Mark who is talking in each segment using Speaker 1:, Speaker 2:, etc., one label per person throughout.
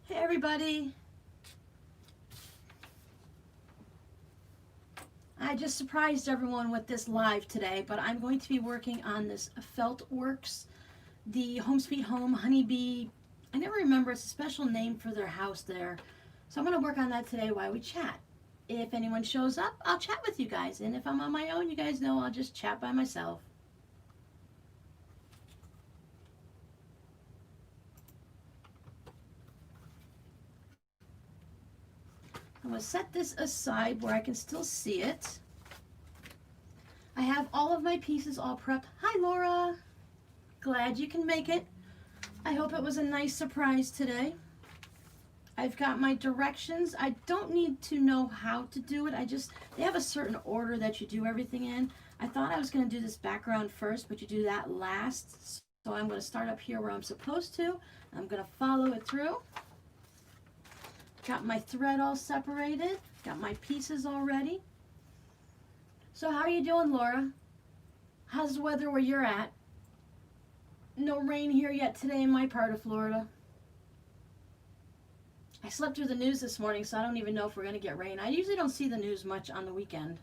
Speaker 1: Hey everybody! I just surprised everyone with this live today, but I'm going to be working on this Felt Works, the Home Sweet Home Honeybee. I never remember, it's a special name for their house there. So I'm going to work on that today while we chat. If anyone shows up, I'll chat with you guys. And if I'm on my own, you guys know I'll just chat by myself. I'm going to set this aside where I can still see it. I have all of my pieces all prepped. Hi Laura! Glad you can make it. I hope it was a nice surprise today. I've got my directions. I don't need to know how to do it. They have a certain order that you do everything in. I thought I was going to do this background first, but you do that last. So I'm going to start up here where I'm supposed to. I'm going to follow it through. Got my thread all separated. Got my pieces all ready. So how are you doing, Laura? How's the weather where you're at? No rain here yet today in my part of Florida. I slept through the news this morning, so I don't even know if we're going to get rain. I usually don't see the news much on the weekend.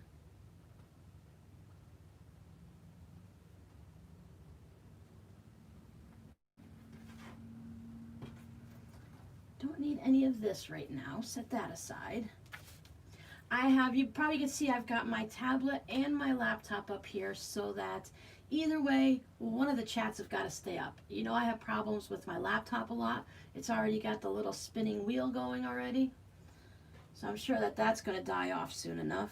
Speaker 1: Don't need any of this right now. Set that aside. You probably can see I've got my tablet and my laptop up here so that either way, one of the chats have got to stay up. You know, I have problems with my laptop a lot. It's already got the little spinning wheel going already. So I'm sure that that's going to die off soon enough.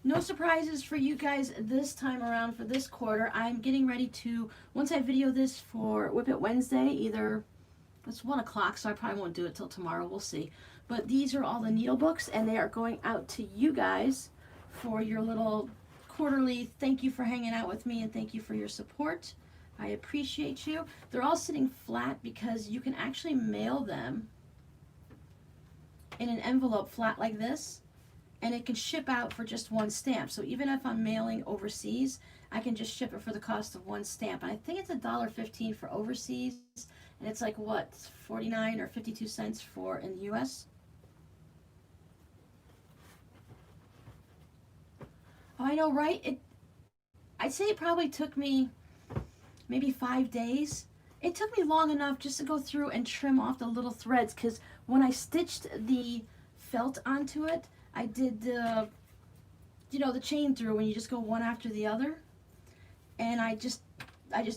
Speaker 1: No surprises for you guys this time around for this quarter. I'm getting ready to, once I video this for Whip It Wednesday, either, it's 1 o'clock, so I probably won't do it till tomorrow. We'll see. But these are all the needle books, and they are going out to you guys for your little quarterly thank you for hanging out with me and thank you for your support. I appreciate you. They're all sitting flat because you can actually mail them in an envelope flat like this, and it can ship out for just 1 stamp. So even if I'm mailing overseas, I can just ship it for the cost of 1 stamp. And I think it's $1.15 for overseas, and it's like what, 49 or 52 cents for in the US. Oh, I know, right? I'd say it probably took me maybe 5 days. It took me long enough just to go through and trim off the little threads, because when I stitched the felt onto it, I did the, you know, the chain through when you just go one after the other. And I just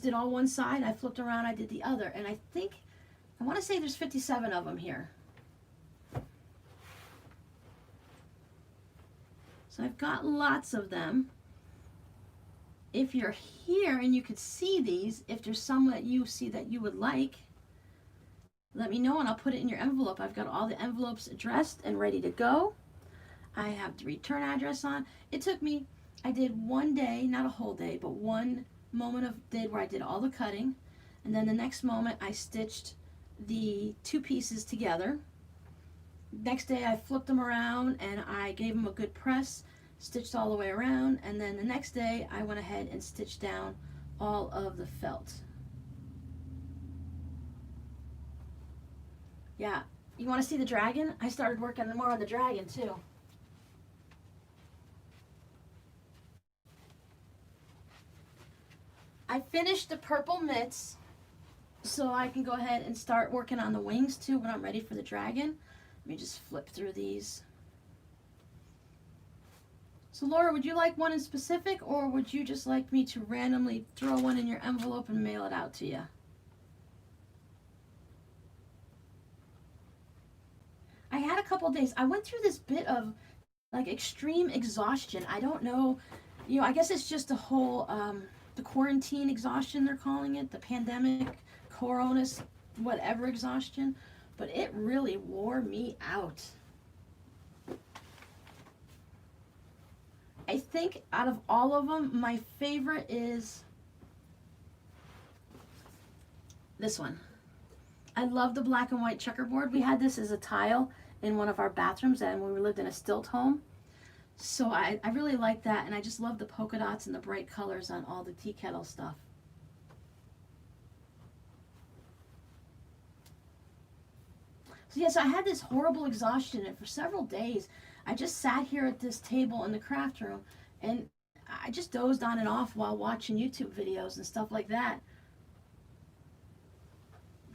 Speaker 1: did all one side, I flipped around, I did the other. And I want to say there's 57 of them here. So I've got lots of them. If you're here and you could see these, if there's some that you see that you would like, let me know and I'll put it in your envelope. I've got all the envelopes addressed and ready to go. I have the return address on. It took me, I did 1 day, not a whole day, but 1 moment of day where I did all the cutting. And then the next moment I stitched the 2 pieces together. Next day I flipped them around and I gave them a good press, stitched all the way around, and then the next day I went ahead and stitched down all of the felt. Yeah, you want to see the dragon? I started working more on the dragon too. I finished the purple mitts, so I can go ahead and start working on the wings too when I'm ready for the dragon. Let me just flip through these. So Laura, would you like one in specific, or would you just like me to randomly throw one in your envelope and mail it out to you? I had a couple days. I went through this bit of like extreme exhaustion. I don't know, you know, I guess it's just the whole, the quarantine exhaustion they're calling it, the pandemic, coronas, whatever exhaustion. But it really wore me out. I think out of all of them, my favorite is this one. I love the black and white checkerboard. We had this as a tile in one of our bathrooms and when we lived in a stilt home. So I really like that, and I just love the polka dots and the bright colors on all the tea kettle stuff. So yes, I had this horrible exhaustion, and for several days, I just sat here at this table in the craft room, and I just dozed on and off while watching YouTube videos and stuff like that.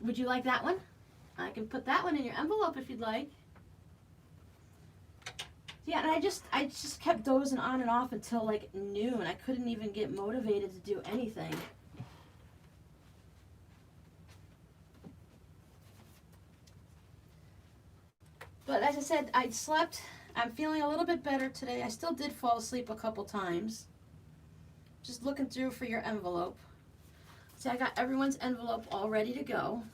Speaker 1: Would you like that one? I can put that one in your envelope if you'd like. Yeah, and I just kept dozing on and off until like noon. I couldn't even get motivated to do anything. But as I said, I slept. I'm feeling a little bit better today. I still did fall asleep a couple times. Just looking through for your envelope. See, I got everyone's envelope all ready to go.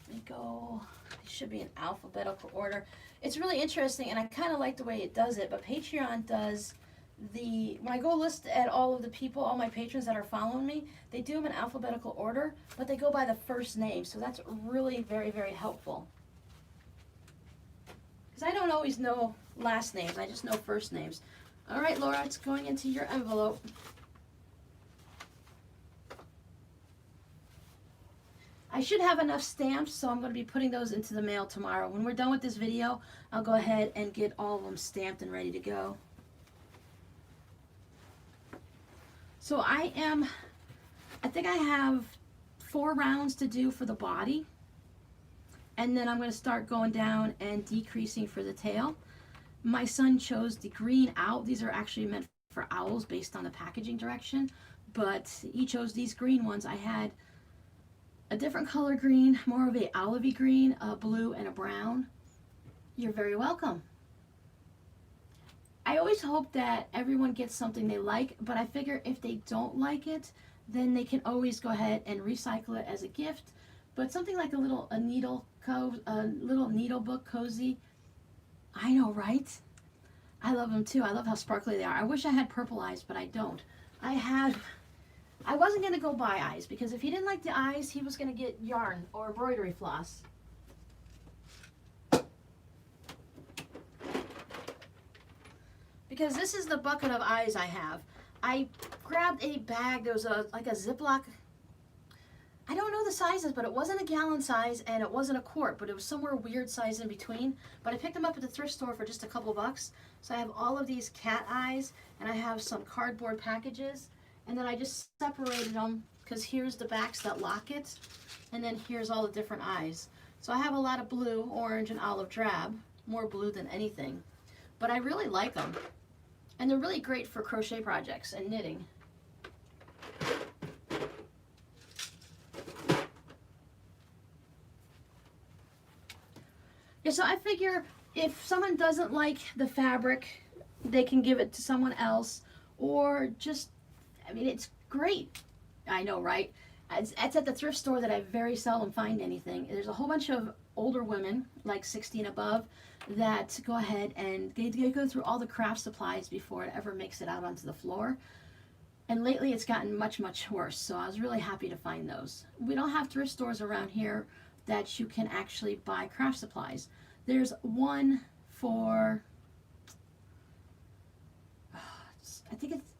Speaker 1: Let me go. It should be in alphabetical order. It's really interesting, and I kind of like the way it does it, but Patreon does when I go list at all of the people, all my patrons that are following me, they do them in alphabetical order, but they go by the first name, so that's really very, very helpful. Because I don't always know last names, I just know first names. All right, Laura, it's going into your envelope. I should have enough stamps, so I'm going to be putting those into the mail tomorrow. When we're done with this video, I'll go ahead and get all of them stamped and ready to go. So I think I have 4 rounds to do for the body. And then I'm going to start going down and decreasing for the tail. My son chose the green owl. These are actually meant for owls based on the packaging direction. But he chose these green ones. I had a different color green, more of a olivey green, a blue, and a brown. You're very welcome. I always hope that everyone gets something they like, but I figure if they don't like it, then they can always go ahead and recycle it as a gift. But something like a little needle book cozy, I know, right? I love them too. I love how sparkly they are. I wish I had purple eyes, but I don't. I wasn't going to go buy eyes, because if he didn't like the eyes, he was going to get yarn or embroidery floss. Because this is the bucket of eyes I have. I grabbed a bag. There was like a Ziploc. I don't know the sizes, but it wasn't a gallon size and it wasn't a quart, but it was somewhere weird size in between. But I picked them up at the thrift store for just a couple bucks. So I have all of these cat eyes, and I have some cardboard packages, and then I just separated them, because here's the backs that lock it, and then here's all the different eyes. So I have a lot of blue, orange, and olive drab, more blue than anything. But I really like them. And they're really great for crochet projects and knitting. Yeah, so I figure if someone doesn't like the fabric, they can give it to someone else, or just, I mean, it's great. I know, right? It's at the thrift store that I very seldom find anything. There's a whole bunch of older women, like 60 and above, that go ahead and they go through all the craft supplies before it ever makes it out onto the floor. And lately it's gotten much, much worse, so I was really happy to find those. We don't have thrift stores around here that you can actually buy craft supplies. There's one for, I think it's,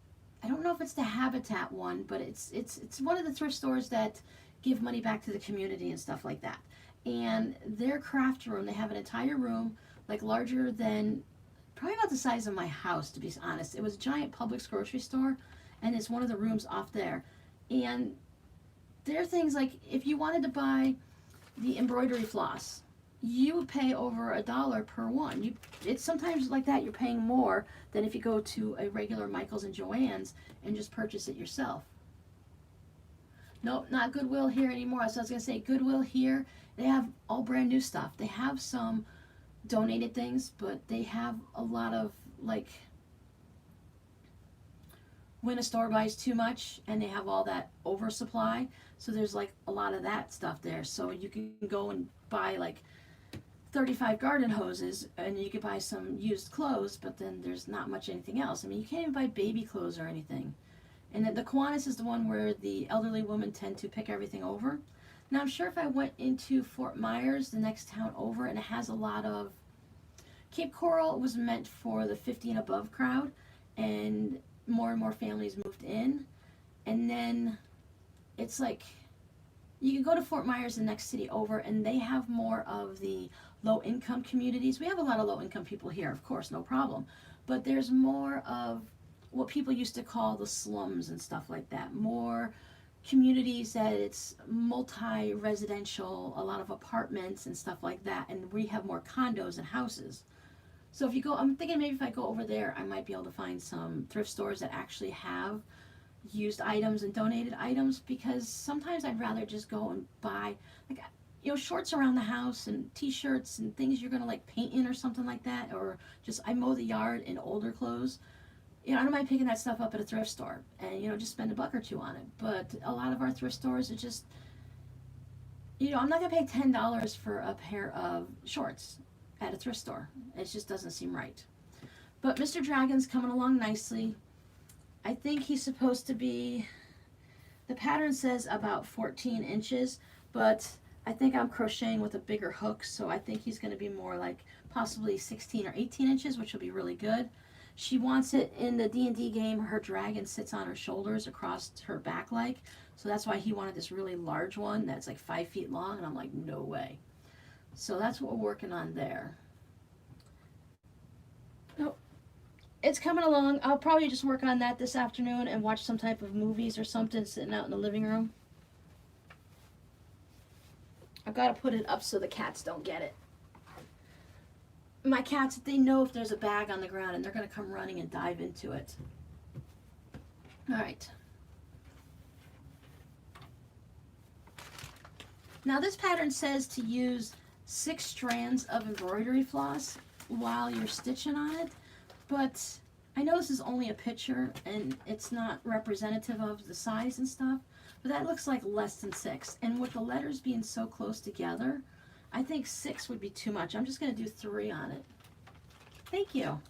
Speaker 1: I don't know if it's the Habitat one, but it's one of the thrift stores that give money back to the community and stuff like that. And their craft room, they have an entire room, like larger than, probably about the size of my house, to be honest. It was a giant Publix grocery store, and it's one of the rooms off there. And there are things like, if you wanted to buy the embroidery floss, you would pay over $1 per one. It's sometimes like that, you're paying more than if you go to a regular Michael's and Joann's and just purchase it yourself. Nope, not Goodwill here anymore. So I was going to say, Goodwill here, they have all brand new stuff. They have some donated things, but they have a lot of, like, when a store buys too much, and they have all that oversupply. So there's like a lot of that stuff there. So you can go and buy like 35 garden hoses, and you can buy some used clothes, but then there's not much anything else. I mean, you can't even buy baby clothes or anything. And then the Kiwanis is the one where the elderly women tend to pick everything over. Now, I'm sure if I went into Fort Myers, the next town over, and it has a lot of, Cape Coral was meant for the 50 and above crowd, and more families moved in. And then it's like You can go to Fort Myers, the next city over, and they have more of the low income communities. We have a lot of low income people here, of course, no problem. But there's more of what people used to call the slums and stuff like that. More communities that it's multi residential, a lot of apartments and stuff like that. And we have more condos and houses. So if you go, I'm thinking maybe if I go over there, I might be able to find some thrift stores that actually have used items and donated items, because sometimes I'd rather just go and buy, like, shorts around the house and t-shirts and things you're gonna like paint in or something like that, or just I mow the yard in older clothes. I don't mind picking that stuff up at a thrift store and just spend $1 or $2 on it. But a lot of our thrift stores are just, I'm not gonna pay $10 for a pair of shorts at a thrift store. It just doesn't seem right. But Mr. Dragon's coming along nicely. I think he's supposed to be, the pattern says about 14 inches, but I think I'm crocheting with a bigger hook, so I think he's going to be more like possibly 16 or 18 inches, which will be really good. She wants it in the D&D game. Her dragon sits on her shoulders across her back like, so that's why he wanted this really large one that's like 5 feet long, and I'm like, no way. So that's what we're working on there. Oh, it's coming along. I'll probably just work on that this afternoon and watch some type of movies or something sitting out in the living room. I've got to put it up so the cats don't get it. My cats, they know if there's a bag on the ground and they're going to come running and dive into it. All right. Now this pattern says to use 6 strands of embroidery floss while you're stitching on it. But I know this is only a picture and it's not representative of the size and stuff, but that looks like less than 6. And with the letters being so close together, I think 6 would be too much. I'm just going to do 3 on it. Thank you.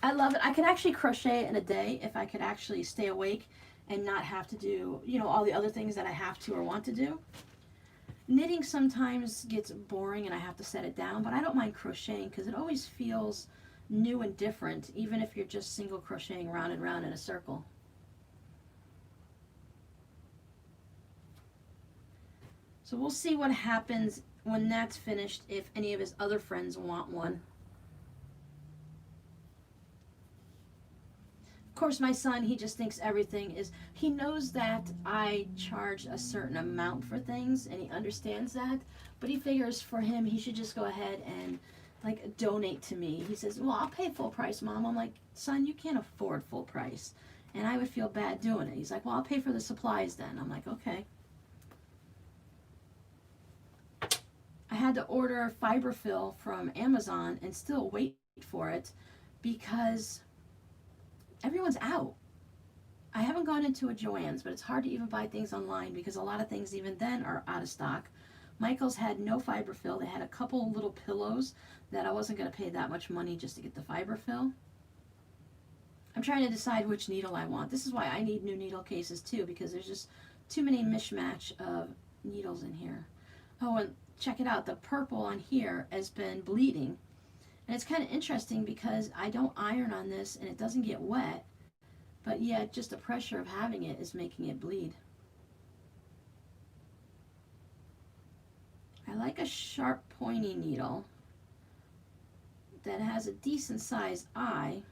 Speaker 1: I love it. I could actually crochet in a day if I could actually stay awake and not have to do, all the other things that I have to or want to do. Knitting sometimes gets boring and I have to set it down, but I don't mind crocheting because it always feels new and different, even if you're just single crocheting round and round in a circle. So we'll see what happens when that's finished, if any of his other friends want one. Of course, my son, he just thinks everything is, he knows that I charge a certain amount for things, and he understands that, but he figures for him, he should just go ahead and, like, donate to me. He says, well, I'll pay full price, Mom. I'm like, son, you can't afford full price, and I would feel bad doing it. He's like, well, I'll pay for the supplies then. I'm like, okay. I had to order fiberfill from Amazon and still wait for it because everyone's out. I haven't gone into a Joann's, but it's hard to even buy things online because a lot of things even then are out of stock. Michael's had no fiberfill. They had a couple little pillows that I wasn't going to pay that much money just to get the fiberfill. I'm trying to decide which needle I want. This is why I need new needle cases too, because there's just too many mishmatch of needles in here. Oh, and check it out. The purple on here has been bleeding. And it's kind of interesting because I don't iron on this and it doesn't get wet, but yet just the pressure of having it is making it bleed. I like a sharp pointy needle that has a decent sized eye.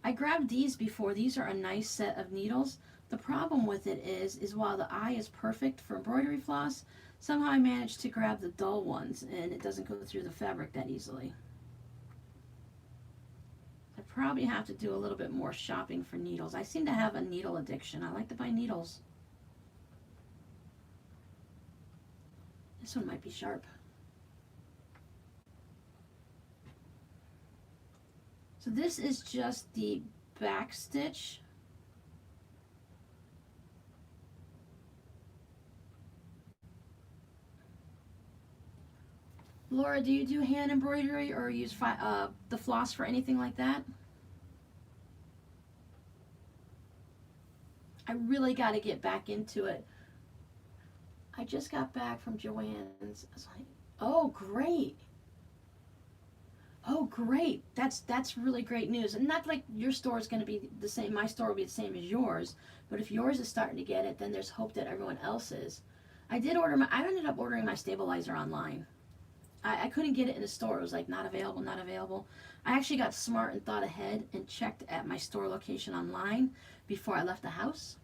Speaker 1: I grabbed these before. These are a nice set of needles. The problem with it is while the eye is perfect for embroidery floss, somehow I managed to grab the dull ones and it doesn't go through the fabric that easily. I probably have to do a little bit more shopping for needles. I seem to have a needle addiction. I like to buy needles. This one might be sharp. So this is just the back stitch. Laura, do you do hand embroidery or use the floss for anything like that? I really got to get back into it. I just got back from Joann's. I was like, oh, great. Oh, great. That's really great news. And not like your store is going to be the same. My store will be the same as yours. But if yours is starting to get it, then there's hope that everyone else is. I ended up ordering my stabilizer online. I couldn't get it in the store. It was like not available, not available. I actually got smart and thought ahead and checked at my store location online before I left the house.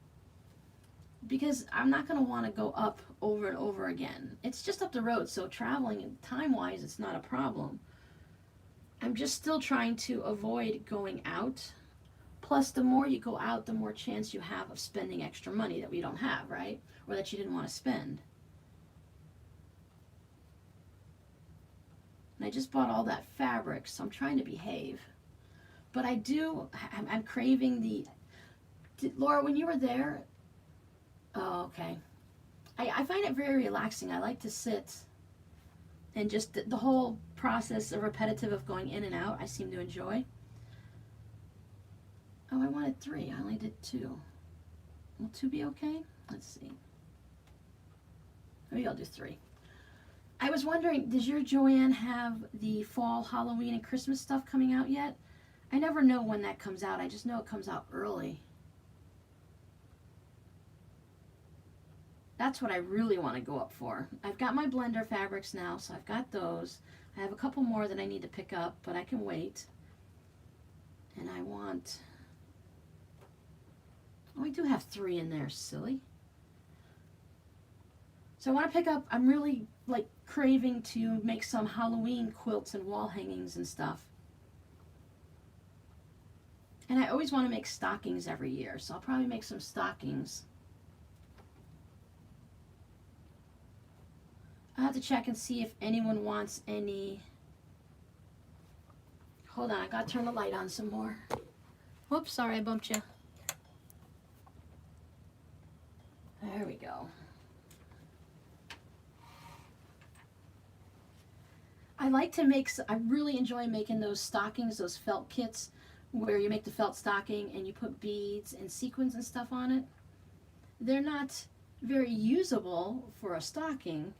Speaker 1: Because I'm not going to want to go up over and over again. It's just up the road, so traveling time-wise, it's not a problem. I'm just still trying to avoid going out. Plus, the more you go out, the more chance you have of spending extra money that we don't have, right? Or that you didn't want to spend. And I just bought all that fabric, so I'm trying to behave. But I'm craving Laura, when you were there, oh, okay. I find it very relaxing. I like to sit and just the whole process of repetitive of going in and out, I seem to enjoy. Oh, I wanted 3. I only did 2. Will 2 be okay? Let's see. Maybe I'll do 3. I was wondering, does your Joanne have the fall, Halloween, and Christmas stuff coming out yet? I never know when that comes out. I just know it comes out early. That's what I really want to go up for. I've got my blender fabrics now, so I've got those. I have a couple more that I need to pick up, but I can wait. And I want... Oh, I do have 3 in there, silly. So I want to pick up, I'm really like craving to make some Halloween quilts and wall hangings and stuff. And I always want to make stockings every year, so I'll probably make some stockings. I'll have to check and see if anyone wants any. Hold on, I gotta turn the light on some more. Whoops, sorry I bumped you. There we go. I like to make, I really enjoy making those stockings, those felt kits, where you make the felt stocking and you put beads and sequins and stuff on it. They're not very usable for a stocking.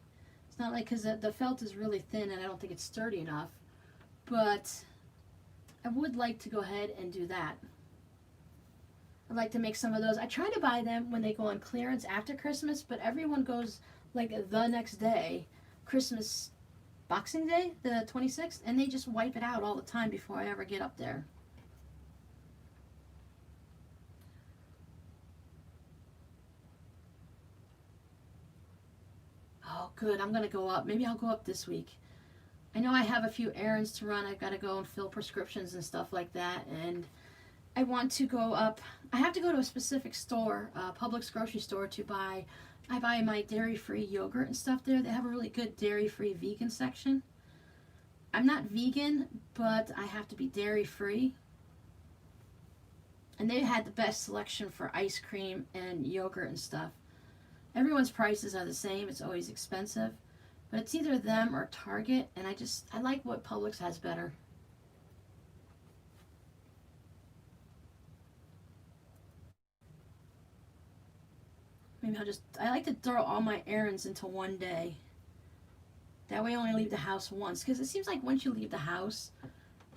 Speaker 1: It's not like, because the felt is really thin and I don't think it's sturdy enough. But I would like to go ahead and do that. I'd like to make some of those. I try to buy them when they go on clearance after Christmas, but everyone goes like the next day, Christmas, Boxing Day, the 26th, and they just wipe it out all the time before I ever get up there. Oh, good. I'm going to go up. Maybe I'll go up this week. I know I have a few errands to run. I've got to go and fill prescriptions and stuff like that, and I want to go up. I have to go to a specific store, Publix grocery store, to buy. I buy my dairy-free yogurt and stuff there. They have a really good dairy-free vegan section. I'm not vegan, but I have to be dairy-free. And they had the best selection for ice cream and yogurt and stuff. Everyone's prices are the same. It's always expensive. But it's either them or Target, and I like what Publix has better. Maybe I like to throw all my errands into one day. That way I only leave the house once. Because it seems like once you leave the house,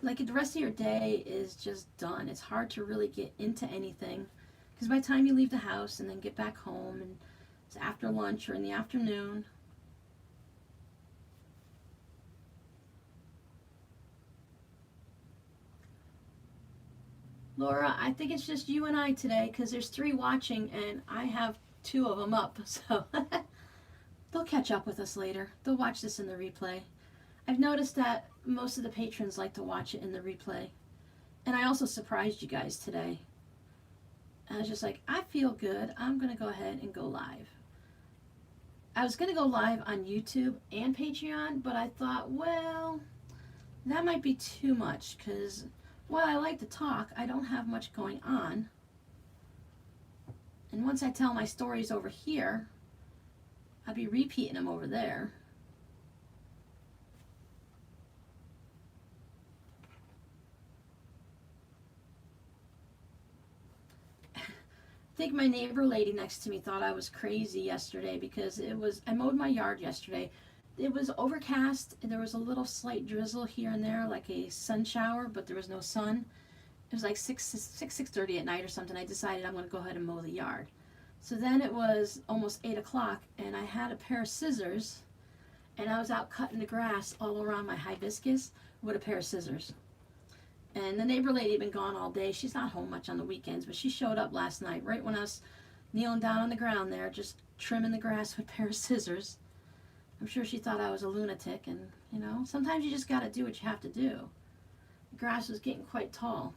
Speaker 1: like the rest of your day is just done. It's hard to really get into anything. Because by the time you leave the house and then get back home, and it's after lunch or in the afternoon. Laura, I think it's just you and I today because there's 3 watching and I have 2 of them up, so they'll catch up with us later. They'll watch this in the replay. I've noticed that most of the patrons like to watch it in the replay. And I also surprised you guys today. I was just like, I feel good. I'm going to go ahead and go live. I was going to go live on YouTube and Patreon, but I thought, well, that might be too much because while I like to talk, I don't have much going on. And once I tell my stories over here, I'll be repeating them over there. I think my neighbor lady next to me thought I was crazy yesterday because I mowed my yard yesterday. It was overcast, and there was a little slight drizzle here and there, like a sun shower, but there was no sun. It was like 6:30 at night or something. I decided I'm going to go ahead and mow the yard. So then it was almost 8 o'clock, and I had a pair of scissors, and I was out cutting the grass all around my hibiscus with a pair of scissors. And the neighbor lady had been gone all day. She's not home much on the weekends, but she showed up last night right when I was kneeling down on the ground there, just trimming the grass with a pair of scissors. I'm sure she thought I was a lunatic, and, you know, sometimes you just got to do what you have to do. The grass was getting quite tall.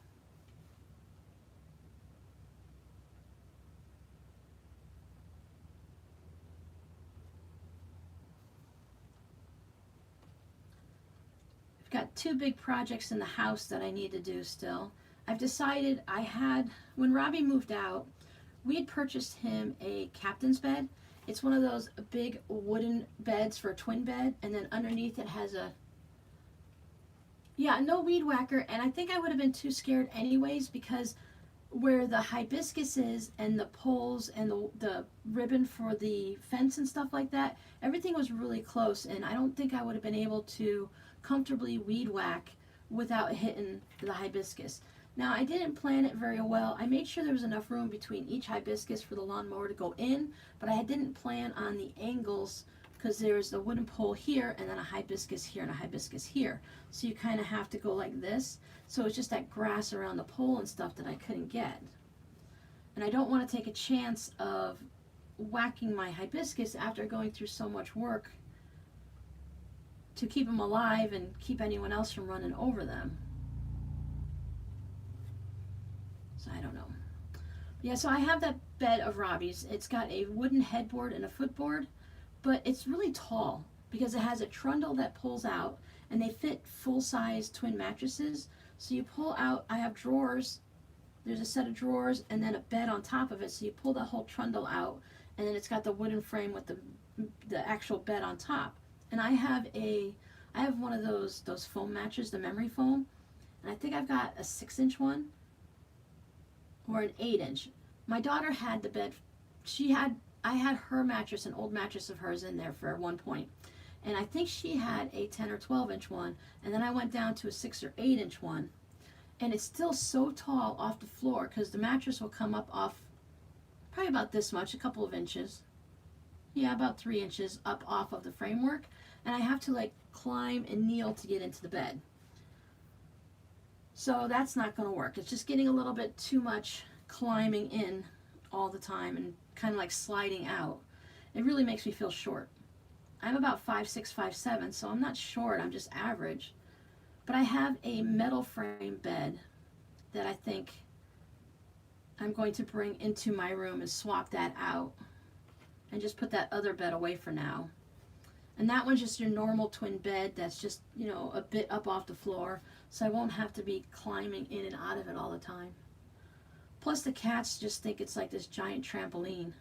Speaker 1: I've got 2 big projects in the house that I need to do still. I've decided when Robbie moved out, we had purchased him a captain's bed. It's one of those big wooden beds for a twin bed, and then underneath it has no weed whacker, and I think I would have been too scared anyways, because where the hibiscus is and the poles and the ribbon for the fence and stuff like that, everything was really close, and I don't think I would have been able to comfortably weed whack without hitting the hibiscus. Now, I didn't plan it very well. I made sure there was enough room between each hibiscus for the lawnmower to go in, but I didn't plan on the angles, because there's the wooden pole here and then a hibiscus here and a hibiscus here. So you kind of have to go like this. So it's just that grass around the pole and stuff that I couldn't get. And I don't want to take a chance of whacking my hibiscus after going through so much work to keep them alive and keep anyone else from running over them. So I don't know. Yeah, so I have that bed of Robbie's. It's got a wooden headboard and a footboard, but it's really tall because it has a trundle that pulls out, and they fit full-size twin mattresses. So you pull out, I have drawers, there's a set of drawers and then a bed on top of it, so you pull the whole trundle out, and then it's got the wooden frame with the actual bed on top. And I have one of those foam mattresses, the memory foam, and I think I've got a 6-inch one or an 8-inch. My daughter had the bed. I had her mattress, an old mattress of hers, in there for one point, and I think she had a 10 or 12-inch one, and then I went down to a 6 or 8-inch one, and it's still so tall off the floor because the mattress will come up off probably about this much, a couple of inches, about 3 inches up off of the framework, and I have to like climb and kneel to get into the bed. So that's not going to work. It's just getting a little bit too much climbing in all the time and kind of like sliding out. It really makes me feel short. I'm about 5'6", 5'7", so I'm not short, I'm just average. But I have a metal frame bed that I think I'm going to bring into my room and swap that out and just put that other bed away for now. And that one's just your normal twin bed that's just, a bit up off the floor, so I won't have to be climbing in and out of it all the time. Plus the cats just think it's like this giant trampoline.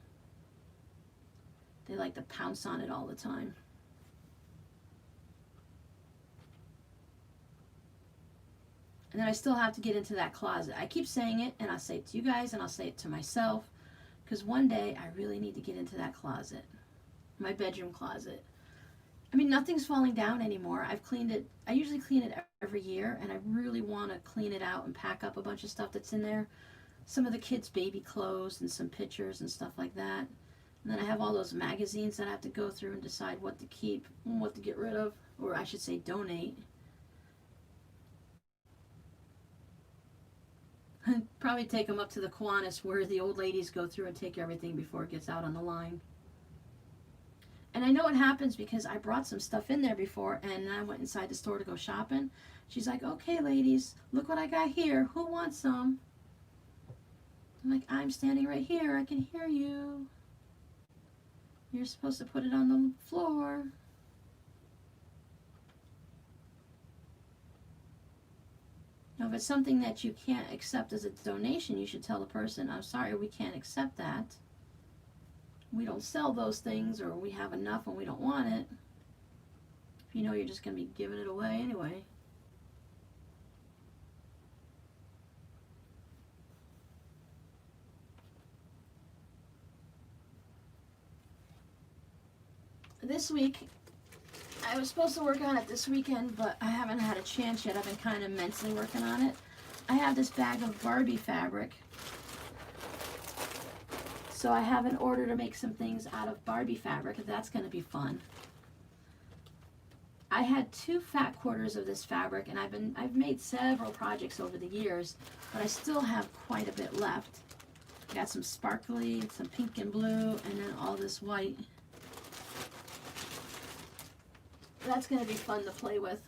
Speaker 1: They like to pounce on it all the time. And then I still have to get into that closet. I keep saying it, and I'll say it to you guys, and I'll say it to myself, because one day I really need to get into that closet, my bedroom closet. I mean, nothing's falling down anymore. I've cleaned it. I usually clean it every year, and I really want to clean it out and pack up a bunch of stuff that's in there. Some of the kids' baby clothes and some pictures and stuff like that. And then I have all those magazines that I have to go through and decide what to keep and what to get rid of, or I should say donate. Probably take them up to the Kiwanis where the old ladies go through and take everything before it gets out on the line. And I know it happens because I brought some stuff in there before, and I went inside the store to go shopping. She's like, okay, ladies, look what I got here. Who wants some? I'm like, I'm standing right here. I can hear you. You're supposed to put it on the floor. Now, if it's something that you can't accept as a donation, you should tell the person, I'm sorry, we can't accept that. We don't sell those things, or we have enough and we don't want it. If you know you're just going to be giving it away anyway. This week, I was supposed to work on it this weekend, but I haven't had a chance yet. I've been kind of mentally working on it. I have this bag of Barbie fabric. So I have an order to make some things out of Barbie fabric, and that's going to be fun. I had 2 fat quarters of this fabric, and I've made several projects over the years, but I still have quite a bit left. I got some sparkly, some pink and blue, and then all this white. That's going to be fun to play with.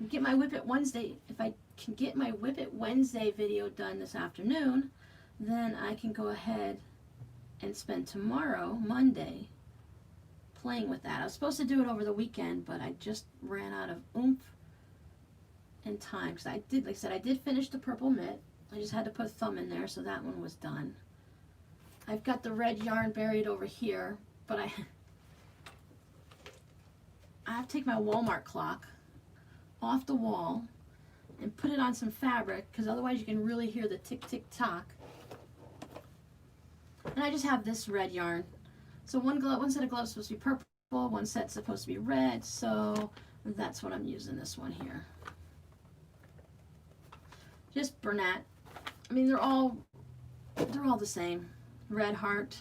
Speaker 1: Get my Whip It Wednesday. If I can get my Whip It Wednesday video done this afternoon, then I can go ahead and spend tomorrow, Monday, playing with that. I was supposed to do it over the weekend, but I just ran out of oomph and time. Because I did, like I said, I did finish the purple mitt. I just had to put thumb in there, so that one was done. I've got the red yarn buried over here, but I have to take my Walmart clock off the wall and put it on some fabric, because otherwise you can really hear the tick tick tock. And I just have this red yarn. So one set of gloves is supposed to be purple, one set's supposed to be red, so that's what I'm using this one here. Just Bernat. I mean, they're all the same. Red heart.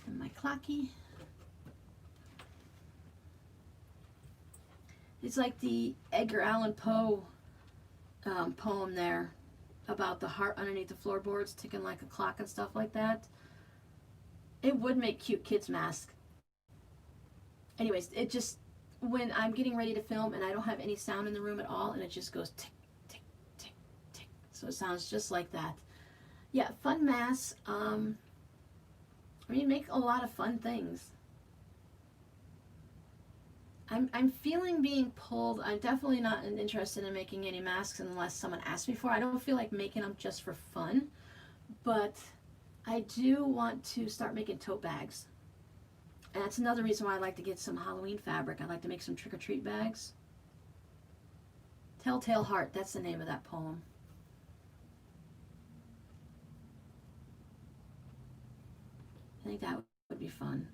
Speaker 1: And my clocky. It's like the Edgar Allan Poe poem there about the heart underneath the floorboards ticking like a clock and stuff like that. It would make cute kids masks. Anyways, it just, when I'm getting ready to film and I don't have any sound in the room at all, and it just goes tick, tick, tick, tick. So it sounds just like that. Yeah, fun masks. I mean, make a lot of fun things. I'm feeling being pulled. I'm definitely not interested in making any masks unless someone asks me for it. I don't feel like making them just for fun, but I do want to start making tote bags. And that's another reason why I like to get some Halloween fabric. I like to make some trick-or-treat bags. Telltale Heart, that's the name of that poem. I think that would be fun.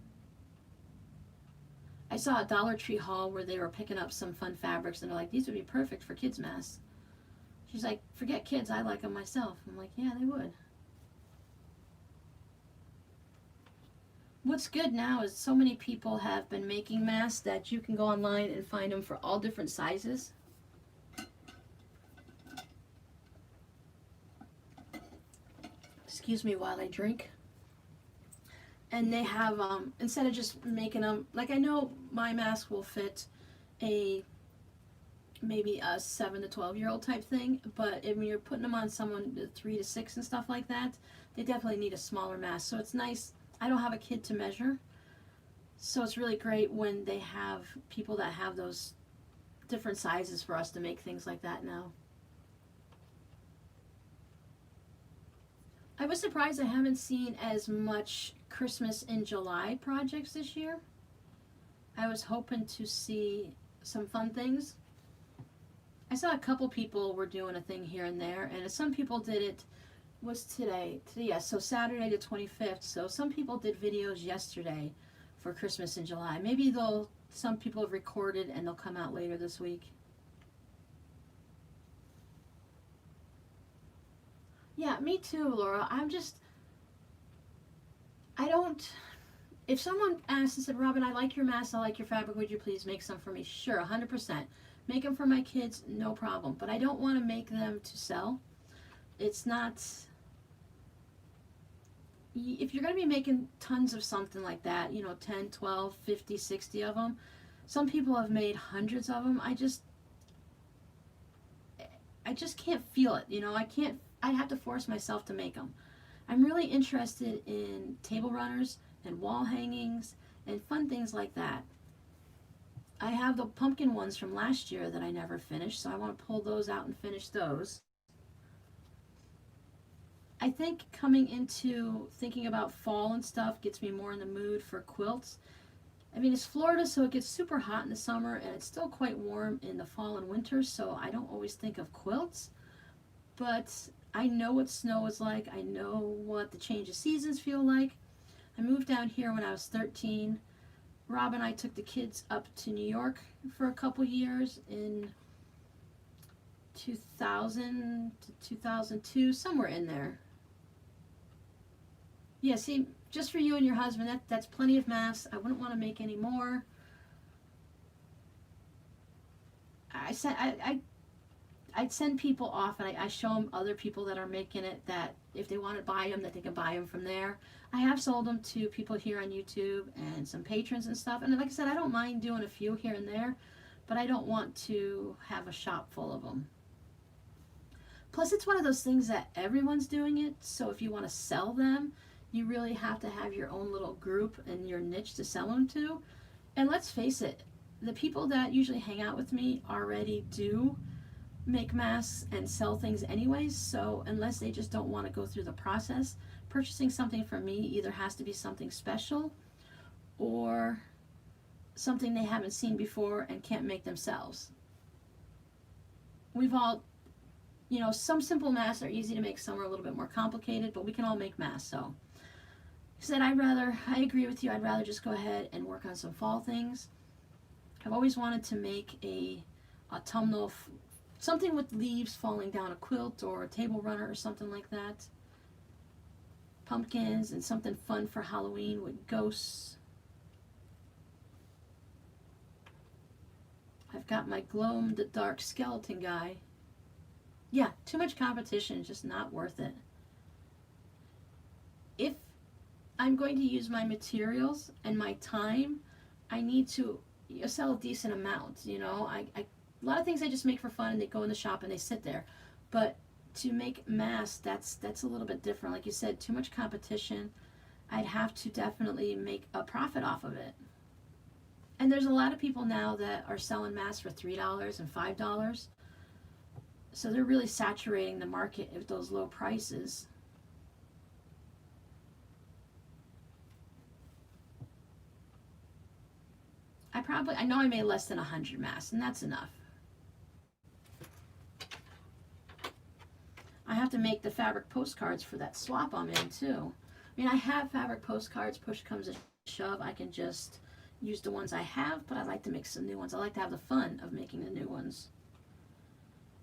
Speaker 1: I saw a Dollar Tree haul where they were picking up some fun fabrics, and they're like, these would be perfect for kids' masks. She's like, forget kids, I like them myself. I'm like, yeah, they would. What's good now is so many people have been making masks that you can go online and find them for all different sizes. Excuse me while I drink. And they have, instead of just making them, like I know my mask will fit maybe a 7 to 12-year-old type thing, but when you're putting them on someone 3 to 6 and stuff like that, they definitely need a smaller mask. So it's nice. I don't have a kid to measure, so it's really great when they have people that have those different sizes for us to make things like that now. I was surprised I haven't seen as much Christmas in July projects this year. I was hoping to see some fun things. I saw a couple people were doing a thing here and there, and some people did it, was today, yeah, so Saturday the 25th, so some people did videos yesterday for Christmas in July. Maybe some people have recorded and they'll come out later this week. Yeah, me too, Laura. If someone asked and said, Robin, I like your mask, I like your fabric, would you please make some for me? Sure, 100%. Make them for my kids, no problem. But I don't want to make them to sell. It's not, if you're going to be making tons of something like that, 10, 12, 50, 60 of them, some people have made hundreds of them. I just can't feel it, I'd have to force myself to make them. I'm really interested in table runners and wall hangings and fun things like that. I have the pumpkin ones from last year that I never finished, so I want to pull those out and finish those. I think coming into thinking about fall and stuff gets me more in the mood for quilts. I mean, it's Florida, so it gets super hot in the summer, and it's still quite warm in the fall and winter, so I don't always think of quilts. But I know what snow is like. I know what the change of seasons feel like. I moved down here when I was 13. Rob and I took the kids up to New York for a couple years in 2000 to 2002, somewhere in there. Yeah, see, just for you and your husband, that's plenty of masks. I wouldn't want to make any more. I'd send people off, and I show them other people that are making it, that if they want to buy them, that they can buy them from there. I have sold them to people here on YouTube and some patrons and stuff. And like I said, I don't mind doing a few here and there, but I don't want to have a shop full of them. Plus, it's one of those things that everyone's doing it, so if you want to sell them, you really have to have your own little group and your niche to sell them to. And let's face it, the people that usually hang out with me already do make masks and sell things anyways, so unless they just don't want to go through the process, purchasing something from me either has to be something special or something they haven't seen before and can't make themselves. We've all, you know, some simple masks are easy to make, some are a little bit more complicated, but we can all make masks. So I said, I agree with you, I'd rather just go ahead and work on some fall things. I've always wanted to make a autumnal, something with leaves falling down, a quilt or a table runner or something like that. Pumpkins and something fun for Halloween with ghosts. I've got my glow-in-the-dark skeleton guy. Yeah, too much competition, just not worth it. If I'm going to use my materials and my time, I need to sell a decent amount, you know. A lot of things I just make for fun and they go in the shop and they sit there. But to make masks, that's a little bit different. Like you said, too much competition. I'd have to definitely make a profit off of it. And there's a lot of people now that are selling masks for $3 and $5. So they're really saturating the market at those low prices. I know I made less than 100 masks, and that's enough. I have to make the fabric postcards for that swap I'm in too. I mean, I have fabric postcards, push comes to shove. I can just use the ones I have, but I like to make some new ones. I like to have the fun of making the new ones.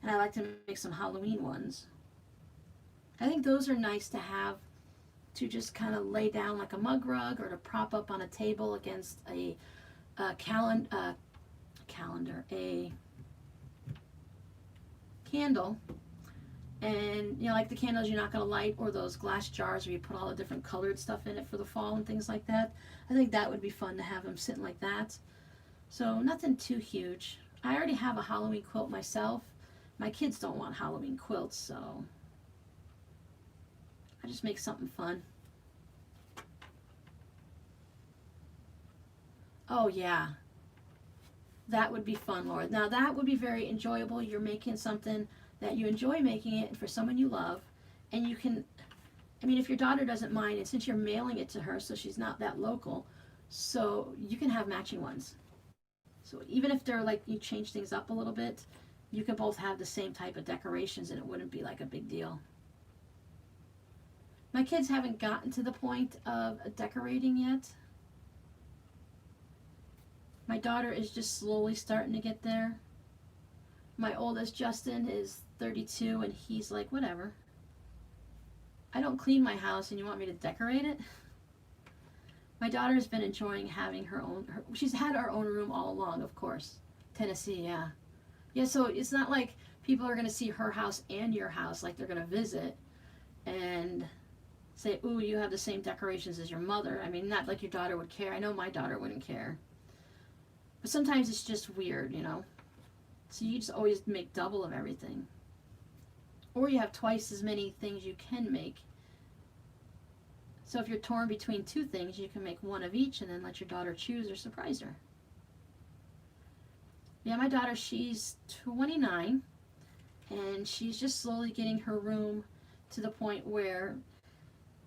Speaker 1: And I like to make some Halloween ones. I think those are nice to have, to just kind of lay down like a mug rug or to prop up on a table against a candle, and you know, like the candles you're not going to light, or those glass jars where you put all the different colored stuff in it for the fall and things like that. I think that would be fun to have them sitting like that. So nothing too huge. I already have a Halloween quilt myself. My kids don't want Halloween quilts, so I just make something fun. Oh yeah, that would be fun, Laura. Now that would be very enjoyable. You're making something that you enjoy making it for someone you love, and you can, I mean, if your daughter doesn't mind, and since you're mailing it to her, so she's not that local, so you can have matching ones. So even if they're like, you change things up a little bit, you could both have the same type of decorations and it wouldn't be like a big deal. My kids haven't gotten to the point of decorating yet. My daughter is just slowly starting to get there. My oldest, Justin, is 32 and he's like, whatever. I don't clean my house and you want me to decorate it? My daughter's been enjoying having her own, she's had her own room all along, of course. Tennessee, yeah. Yeah, so it's not like people are going to see her house and your house, like they're going to visit and say, ooh, you have the same decorations as your mother. I mean, not like your daughter would care. I know my daughter wouldn't care. But sometimes it's just weird, you know. So you just always make double of everything. Or you have twice as many things you can make. So if you're torn between two things, you can make one of each and then let your daughter choose or surprise her. Yeah, my daughter, she's 29, and she's just slowly getting her room to the point where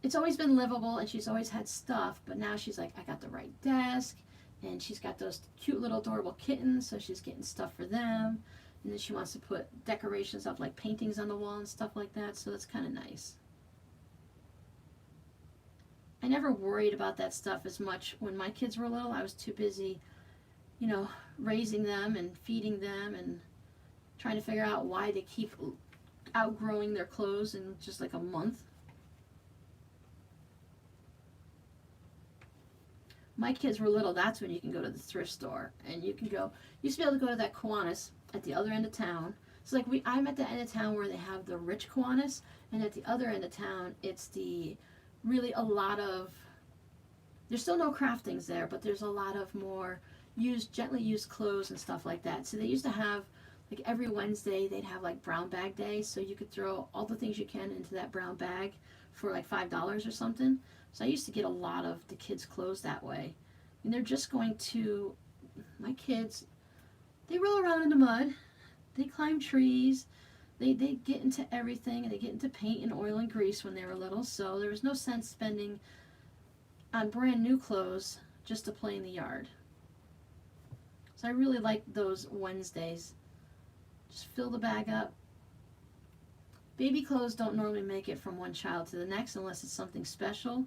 Speaker 1: it's always been livable and she's always had stuff, but now she's like, I got the right desk, and she's got those cute little adorable kittens, so she's getting stuff for them, and then she wants to put decorations up like paintings on the wall and stuff like that, so that's kind of nice. I never worried about that stuff as much when my kids were little. I was too busy, you know, raising them and feeding them and trying to figure out why they keep outgrowing their clothes in just like a month. My kids were little, that's when you can go to the thrift store and you can go. You used to be able to go to that Kiwanis at the other end of town. It's like I'm at the end of town where they have the rich Kiwanis, and at the other end of town, it's the really a lot of. There's still no craftings there, but there's a lot of more gently used clothes and stuff like that. So they used to have like every Wednesday they'd have like brown bag day, so you could throw all the things you can into that brown bag for like $5 or something. So I used to get a lot of the kids' clothes that way. And they're just going to, my kids, they roll around in the mud, they climb trees, they get into everything, and they get into paint and oil and grease when they were little. So there was no sense spending on brand new clothes just to play in the yard. So I really like those Wednesdays. Just fill the bag up. Baby clothes don't normally make it from one child to the next unless it's something special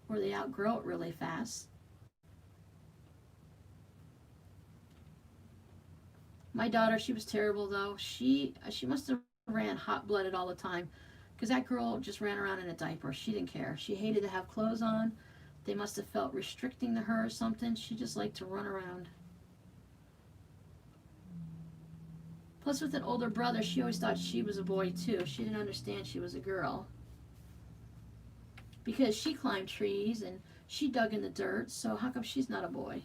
Speaker 1: or they outgrow it really fast. My daughter, she was terrible though. She must have ran hot-blooded all the time because that girl just ran around in a diaper. She didn't care. She hated to have clothes on. They must have felt restricting to her or something. She just liked to run around. Plus, with an older brother, she always thought she was a boy too. She didn't understand she was a girl. Because she climbed trees and she dug in the dirt, so how come she's not a boy?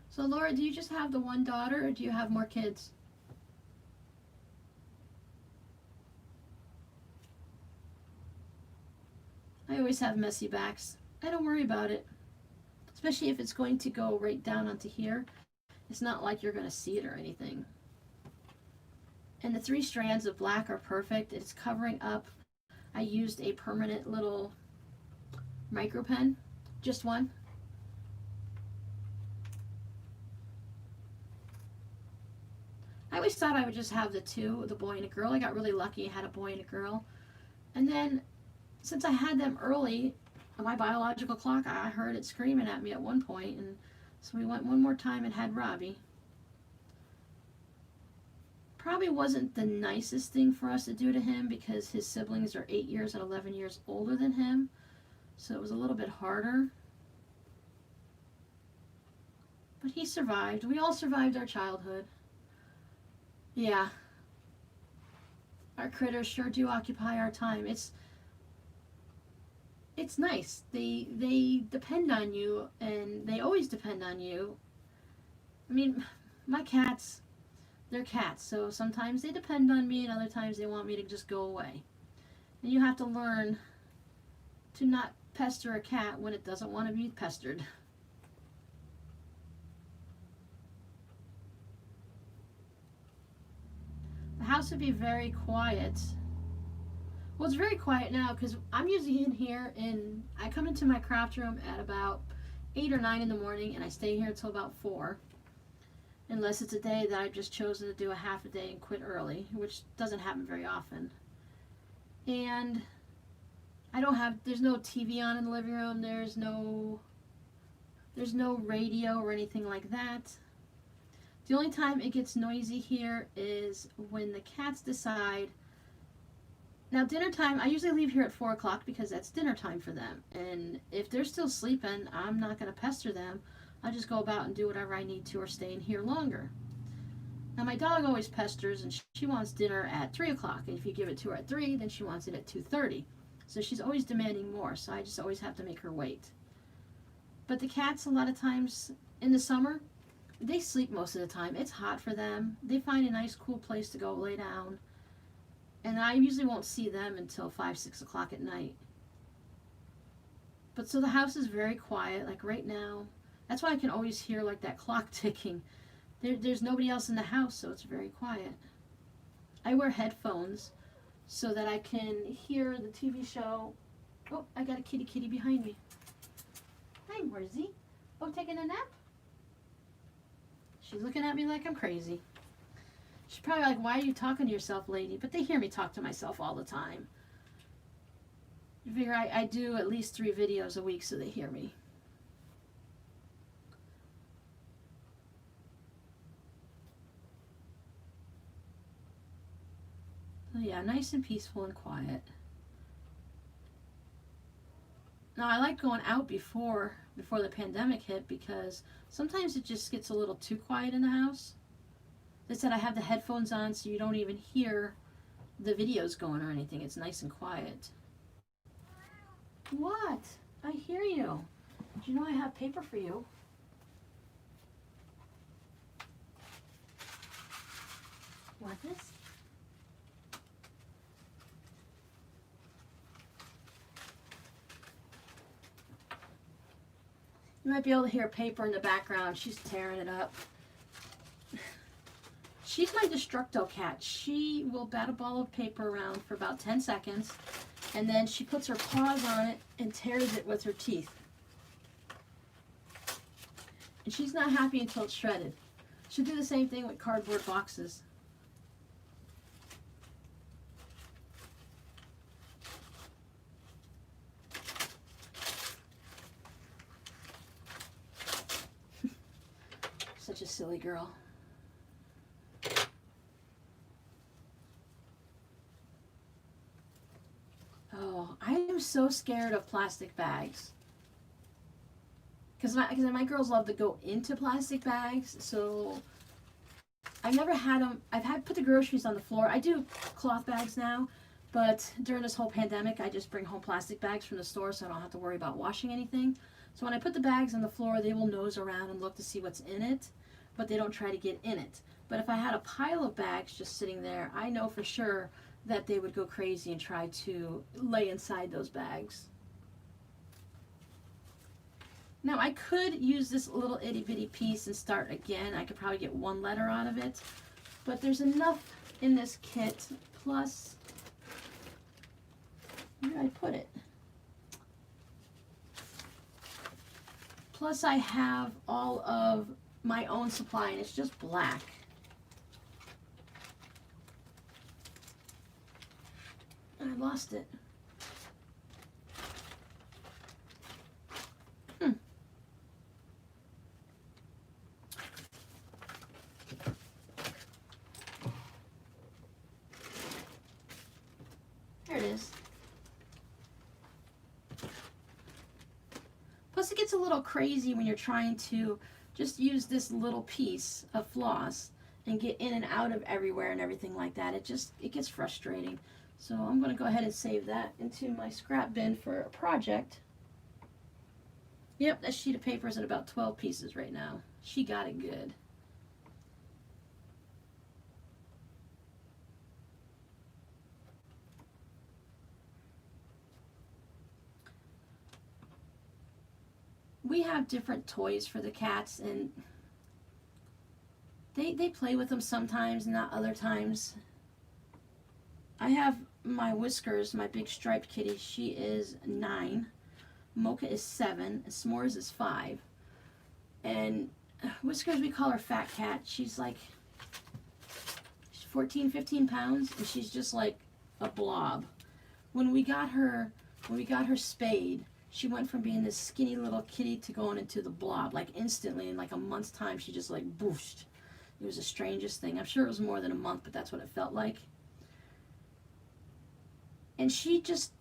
Speaker 1: So Laura, do you just have the one daughter or do you have more kids? I always have messy backs. I don't worry about it. Especially if it's going to go right down onto here. It's not like you're going to see it or anything. And the 3 strands of black are perfect. It's covering up. I used a permanent little micro pen. Just one. I always thought I would just have the 2, the boy and a girl. I got really lucky. I had a boy and a girl. And then since I had them early, my biological clock, I heard it screaming at me at one point, and so we went one more time and had Robbie. Probably wasn't the nicest thing for us to do to him because his siblings are 8 years and 11 years older than him, so it was a little bit harder. But he survived. We all survived our childhood. Yeah. Our critters sure do occupy our time. It's nice. They depend on you, and they always depend on you. I mean, my cats, they're cats, so sometimes they depend on me, and other times they want me to just go away. And you have to learn to not pester a cat when it doesn't want to be pestered. The house would be very quiet. Well, it's very quiet now because I'm usually in here, and I come into my craft room at about 8 or 9 in the morning, and I stay here until about 4. Unless it's a day that I've just chosen to do a half a day and quit early, which doesn't happen very often. And there's no TV on in the living room. There's no radio or anything like that. The only time it gets noisy here is when the cats decide. Now, dinner time, I usually leave here at 4 o'clock because that's dinner time for them. And if they're still sleeping, I'm not going to pester them. I'll just go about and do whatever I need to or stay in here longer. Now, my dog always pesters, and she wants dinner at 3 o'clock. And if you give it to her at 3, then she wants it at 2:30. So she's always demanding more, so I just always have to make her wait. But the cats, a lot of times in the summer, they sleep most of the time. It's hot for them. They find a nice, cool place to go lay down. And I usually won't see them until 5, 6 o'clock at night. But so the house is very quiet, like right now. That's why I can always hear like that clock ticking. There's nobody else in the house, so it's very quiet. I wear headphones so that I can hear the TV show. Oh, I got a kitty behind me. Hi, Morzy. Oh, taking a nap? She's looking at me like I'm crazy. She's probably like, why are you talking to yourself, lady? But they hear me talk to myself all the time. You figure I do at least 3 videos a week so they hear me. So yeah, nice and peaceful and quiet. Now I like going out before the pandemic hit because sometimes it just gets a little too quiet in the house. They said I have the headphones on so you don't even hear the videos going or anything. It's nice and quiet. What? I hear you. Do you know I have paper for you? Want this? You might be able to hear paper in the background. She's tearing it up. She's my Destructo cat. She will bat a ball of paper around for about 10 seconds, and then she puts her paws on it and tears it with her teeth. And she's not happy until it's shredded. She'll do the same thing with cardboard boxes. Such a silly girl. Oh, I am so scared of plastic bags. Because my girls love to go into plastic bags, so I've never had them. I've had put the groceries on the floor. I do cloth bags now, but during this whole pandemic, I just bring home plastic bags from the store so I don't have to worry about washing anything. So when I put the bags on the floor, they will nose around and look to see what's in it, but they don't try to get in it. But if I had a pile of bags just sitting there, I know for sure that they would go crazy and try to lay inside those bags. Now I could use this little itty bitty piece and start again. I could probably get 1 letter out of it, but there's enough in this kit. Plus, where did I put it? Plus I have all of my own supply and it's just black. I lost it. There it is. Plus it gets a little crazy when you're trying to just use this little piece of floss and get in and out of everywhere and everything like that. It gets frustrating. So I'm going to go ahead and save that into my scrap bin for a project. Yep, that sheet of paper is at about 12 pieces right now. She got it good. We have different toys for the cats, and they play with them sometimes, not other times. I have my Whiskers, my big striped kitty. She is 9. Mocha is 7. And S'mores is 5. And Whiskers, we call her Fat Cat. She's 14, 15 pounds, and she's just like a blob. When we got her spayed, she went from being this skinny little kitty to going into the blob, like instantly. In like a month's time, she just like booshed. It was the strangest thing. I'm sure it was more than a month, but that's what it felt like. And she just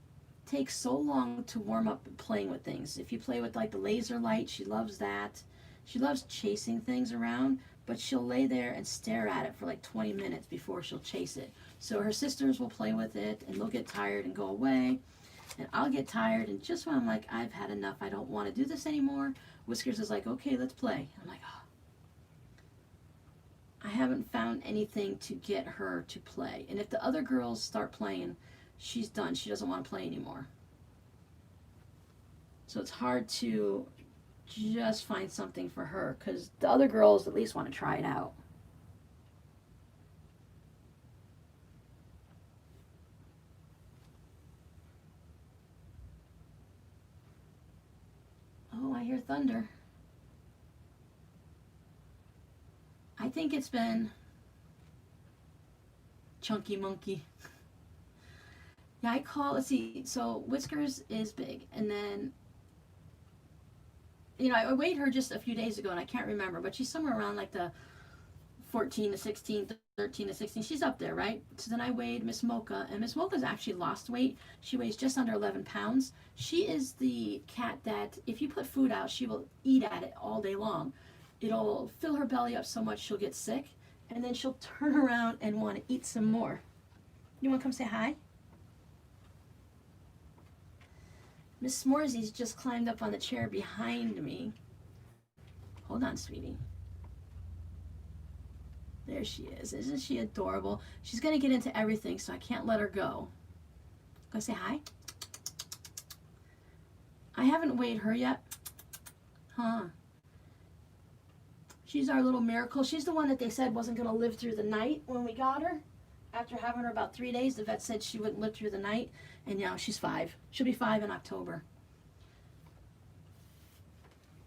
Speaker 1: takes so long to warm up playing with things. If you play with like the laser light, she loves that. She loves chasing things around, but she'll lay there and stare at it for like 20 minutes before she'll chase it. So her sisters will play with it, and they'll get tired and go away. And I'll get tired, and just when I'm like, I've had enough, I don't want to do this anymore, Whiskers is like, okay, let's play. I'm like, oh. I haven't found anything to get her to play. And if the other girls start playing, she's done. She doesn't want to play anymore. So it's hard to just find something for her, because the other girls at least want to try it out. Oh, I hear thunder. I think it's been Chunky Monkey. Yeah, I call, let's see, so Whiskers is big, and then, you know, I weighed her just a few days ago, and I can't remember, but she's somewhere around like the 14 to 16, 13 to 16, she's up there, right? So then I weighed Miss Mocha, and Miss Mocha's actually lost weight. She weighs just under 11 pounds. She is the cat that, if you put food out, she will eat at it all day long. It'll fill her belly up so much she'll get sick, and then she'll turn around and want to eat some more. You want to come say hi? Miss S'moresy's just climbed up on the chair behind me. Hold on, sweetie. There she is. Isn't she adorable? She's going to get into everything, so I can't let her go. Go say hi. I haven't weighed her yet. Huh. She's our little miracle. She's the one that they said wasn't going to live through the night when we got her. After having her about 3 days, the vet said she wouldn't live through the night. And now she's 5. She'll be 5 in October.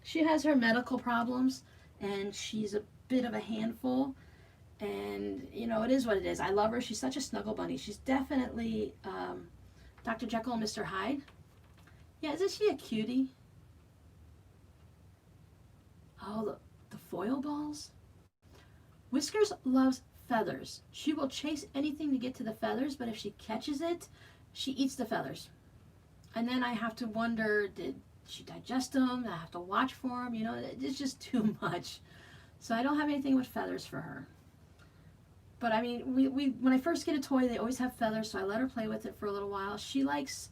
Speaker 1: She has her medical problems, and she's a bit of a handful. And, you know, it is what it is. I love her. She's such a snuggle bunny. She's definitely Dr. Jekyll and Mr. Hyde. Yeah, isn't she a cutie? Oh, the foil balls. Whiskers loves feathers. She will chase anything to get to the feathers, but if she catches it, she eats the feathers. And then I have to wonder, did she digest them? I have to watch for them. You know, it's just too much. So I don't have anything with feathers for her. But I mean, we when I first get a toy, they always have feathers, so I let her play with it for a little while. She likes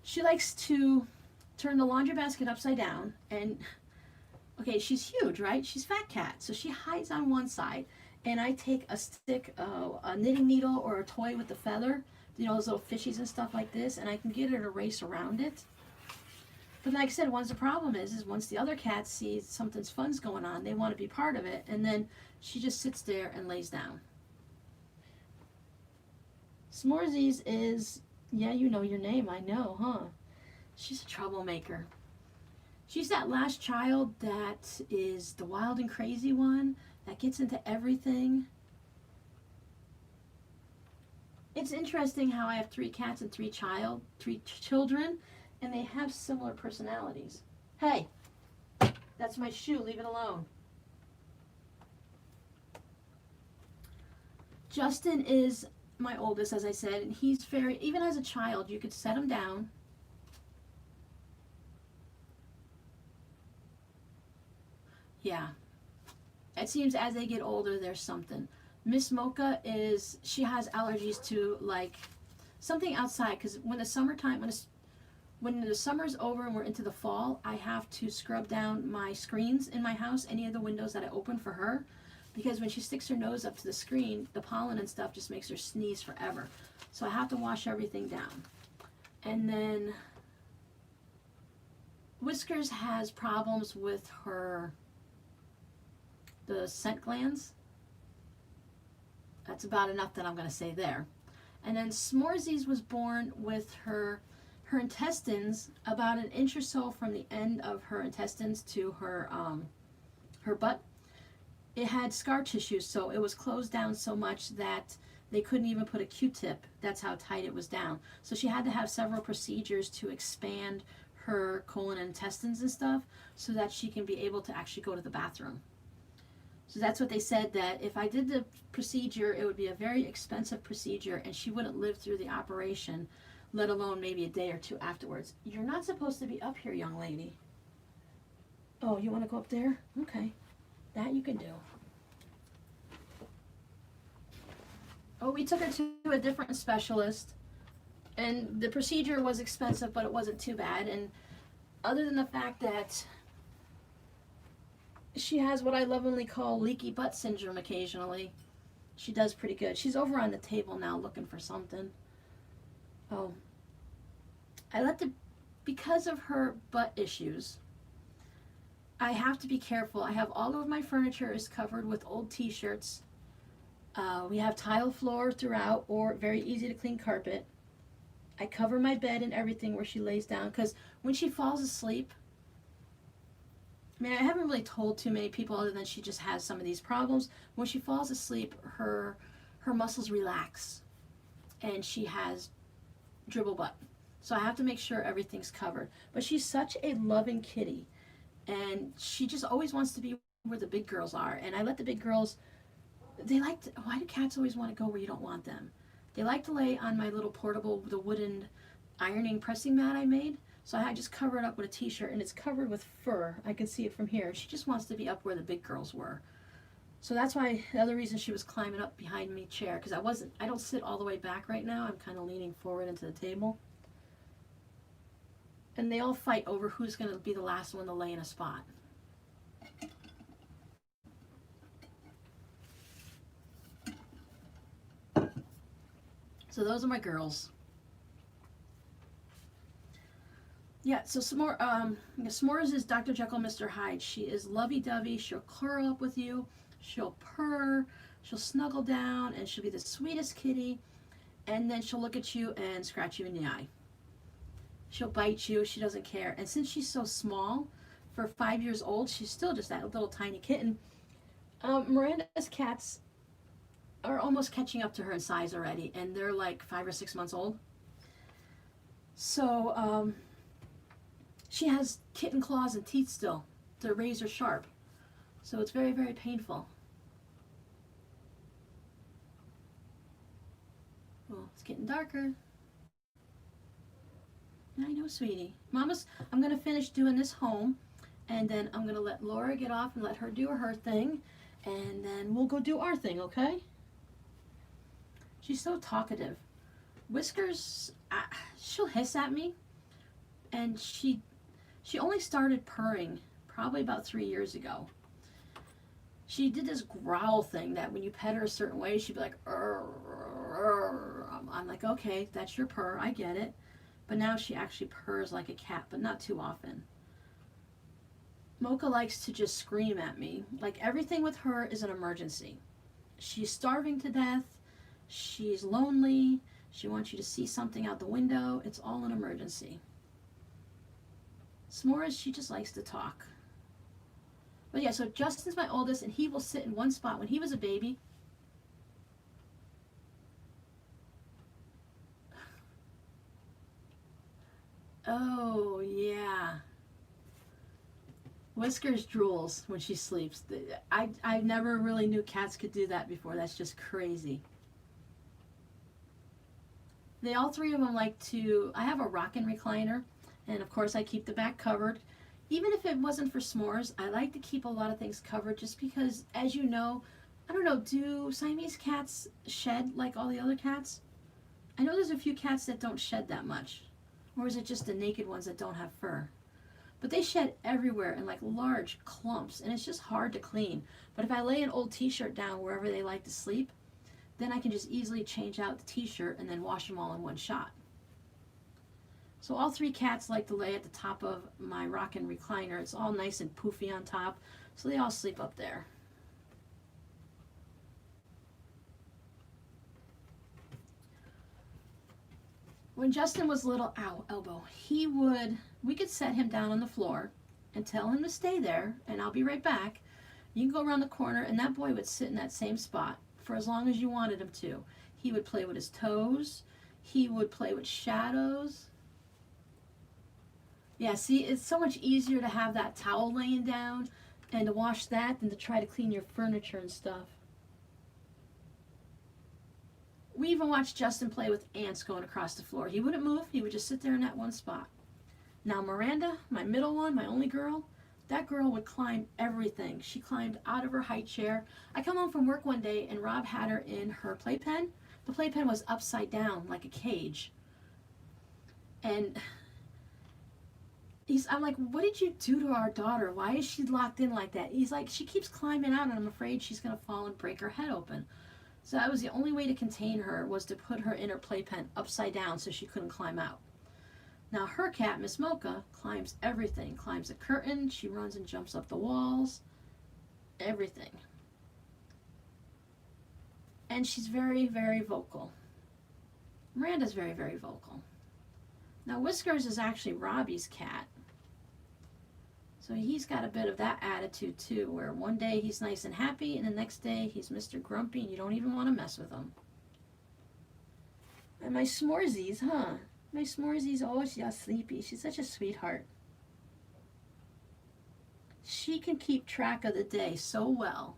Speaker 1: to turn the laundry basket upside down, and okay, she's huge, right? She's fat cat, so she hides on one side, and I take a stick, a knitting needle or a toy with the feather, you know, those little fishies and stuff like this, and I can get her to race around it. But like I said, once the problem is once the other cats see something's fun's going on, they want to be part of it, and then she just sits there and lays down. S'moresy's is, yeah, you know your name, I know, huh? She's a troublemaker. She's that last child that is the wild and crazy one that gets into everything. It's interesting how I have 3 cats and 3 children, and they have similar personalities. Hey, that's my shoe, leave it alone. Justin is my oldest, as I said, and he's very, even as a child, you could set him down. Yeah. It seems as they get older, there's something. Miss Mocha is, she has allergies to, like, something outside, because when the summertime, when the summer's over and we're into the fall, I have to scrub down my screens in my house, any of the windows that I open for her, because when she sticks her nose up to the screen, the pollen and stuff just makes her sneeze forever. So I have to wash everything down. And then Whiskers has problems with the scent glands. That's about enough that I'm going to say there. And then S'moresy's was born with her intestines about an inch or so from the end of her intestines to her butt. It had scar tissue, so it was closed down so much that they couldn't even put a Q-tip. That's how tight it was down. So she had to have several procedures to expand her colon and intestines and stuff so that she can be able to actually go to the bathroom. So that's what they said, that if I did the procedure, it would be a very expensive procedure and she wouldn't live through the operation, let alone maybe a day or 2 afterwards. You're not supposed to be up here, young lady. Oh, you want to go up there? Okay. That you can do. Oh, we took her to a different specialist, and the procedure was expensive, but it wasn't too bad. And other than the fact that she has what I lovingly call leaky butt syndrome occasionally, she does pretty good. She's over on the table now looking for something. Oh, because of her butt issues, I have to be careful. I have all of my furniture is covered with old t-shirts. We have tile floor throughout, or very easy to clean carpet. I cover my bed and everything where she lays down, because when she falls asleep, I mean, I haven't really told too many people other than she just has some of these problems. When she falls asleep, her muscles relax, and she has dribble butt. So I have to make sure everything's covered. But she's such a loving kitty, and she just always wants to be where the big girls are. And I let the big girls, they like to, why do cats always want to go where you don't want them? They like to lay on my little portable, the wooden ironing pressing mat I made. So I just cover it up with a t-shirt, and it's covered with fur. I can see it from here. She just wants to be up where the big girls were. So that's why, the other reason she was climbing up behind me chair, because I don't sit all the way back right now. I'm kind of leaning forward into the table. And they all fight over who's going to be the last one to lay in a spot. So those are my girls. Yeah, so S'mores is Dr. Jekyll, Mr. Hyde. She is lovey-dovey. She'll curl up with you. She'll purr. She'll snuggle down, and she'll be the sweetest kitty. And then she'll look at you and scratch you in the eye. She'll bite you. She doesn't care. And since she's so small, for 5 years old, she's still just that little tiny kitten. Miranda's cats are almost catching up to her in size already, and they're like 5 or 6 months old. So, she has kitten claws and teeth still. They're razor sharp. So it's very, very painful. Well, it's getting darker. I know, sweetie. I'm going to finish doing this home, and then I'm going to let Laura get off and let her do her thing, and then we'll go do our thing, okay? She's so talkative. Whiskers, she'll hiss at me, and she only started purring probably about 3 years ago. She did this growl thing that when you pet her a certain way, she'd be like, "Arr, arr." I'm like, okay, that's your purr, I get it. But now she actually purrs like a cat, but not too often. Mocha likes to just scream at me. Like, everything with her is an emergency. She's starving to death. She's lonely. She wants you to see something out the window. It's all an emergency. S'mores, she just likes to talk. But yeah, so Justin's my oldest, and he will sit in one spot. When he was a baby, oh yeah, Whiskers drools when she sleeps. I never really knew cats could do that before. That's just crazy. They all three of them like to, I have a rockin' recliner, and of course I keep the back covered. Even if it wasn't for S'mores, I like to keep a lot of things covered just because, as you know, I don't know, do Siamese cats shed like all the other cats? I know there's a few cats that don't shed that much. Or is it just the naked ones that don't have fur? But they shed everywhere in like large clumps, and it's just hard to clean. But if I lay an old t-shirt down wherever they like to sleep, then I can just easily change out the t-shirt and then wash them all in one shot. So all three cats like to lay at the top of my rockin' recliner. It's all nice and poofy on top, so they all sleep up there. When Justin was little, ow, elbow, we could set him down on the floor and tell him to stay there, and I'll be right back. You can go around the corner, and that boy would sit in that same spot for as long as you wanted him to. He would play with his toes. He would play with shadows. Yeah, see, it's so much easier to have that towel laying down and to wash that than to try to clean your furniture and stuff. We even watched Justin play with ants going across the floor. He wouldn't move. He would just sit there in that one spot. Now Miranda, my middle one, my only girl, that girl would climb everything. She climbed out of her high chair. I come home from work one day and Rob had her in her playpen. The playpen was upside down like a cage. And I'm like, what did you do to our daughter? Why is she locked in like that? He's like, she keeps climbing out and I'm afraid she's going to fall and break her head open. So that was the only way to contain her, was to put her in her playpen upside down so she couldn't climb out. Now her cat, Miss Mocha, climbs everything. Climbs the curtain, she runs and jumps up the walls, everything. And she's very, very vocal. Miranda's very, very vocal. Now Whiskers is actually Robbie's cat. So he's got a bit of that attitude too, where one day he's nice and happy, and the next day he's Mr. Grumpy, and you don't even want to mess with him. And my S'morezies, huh? My S'morezies, oh, she's all sleepy. She's such a sweetheart. She can keep track of the day so well.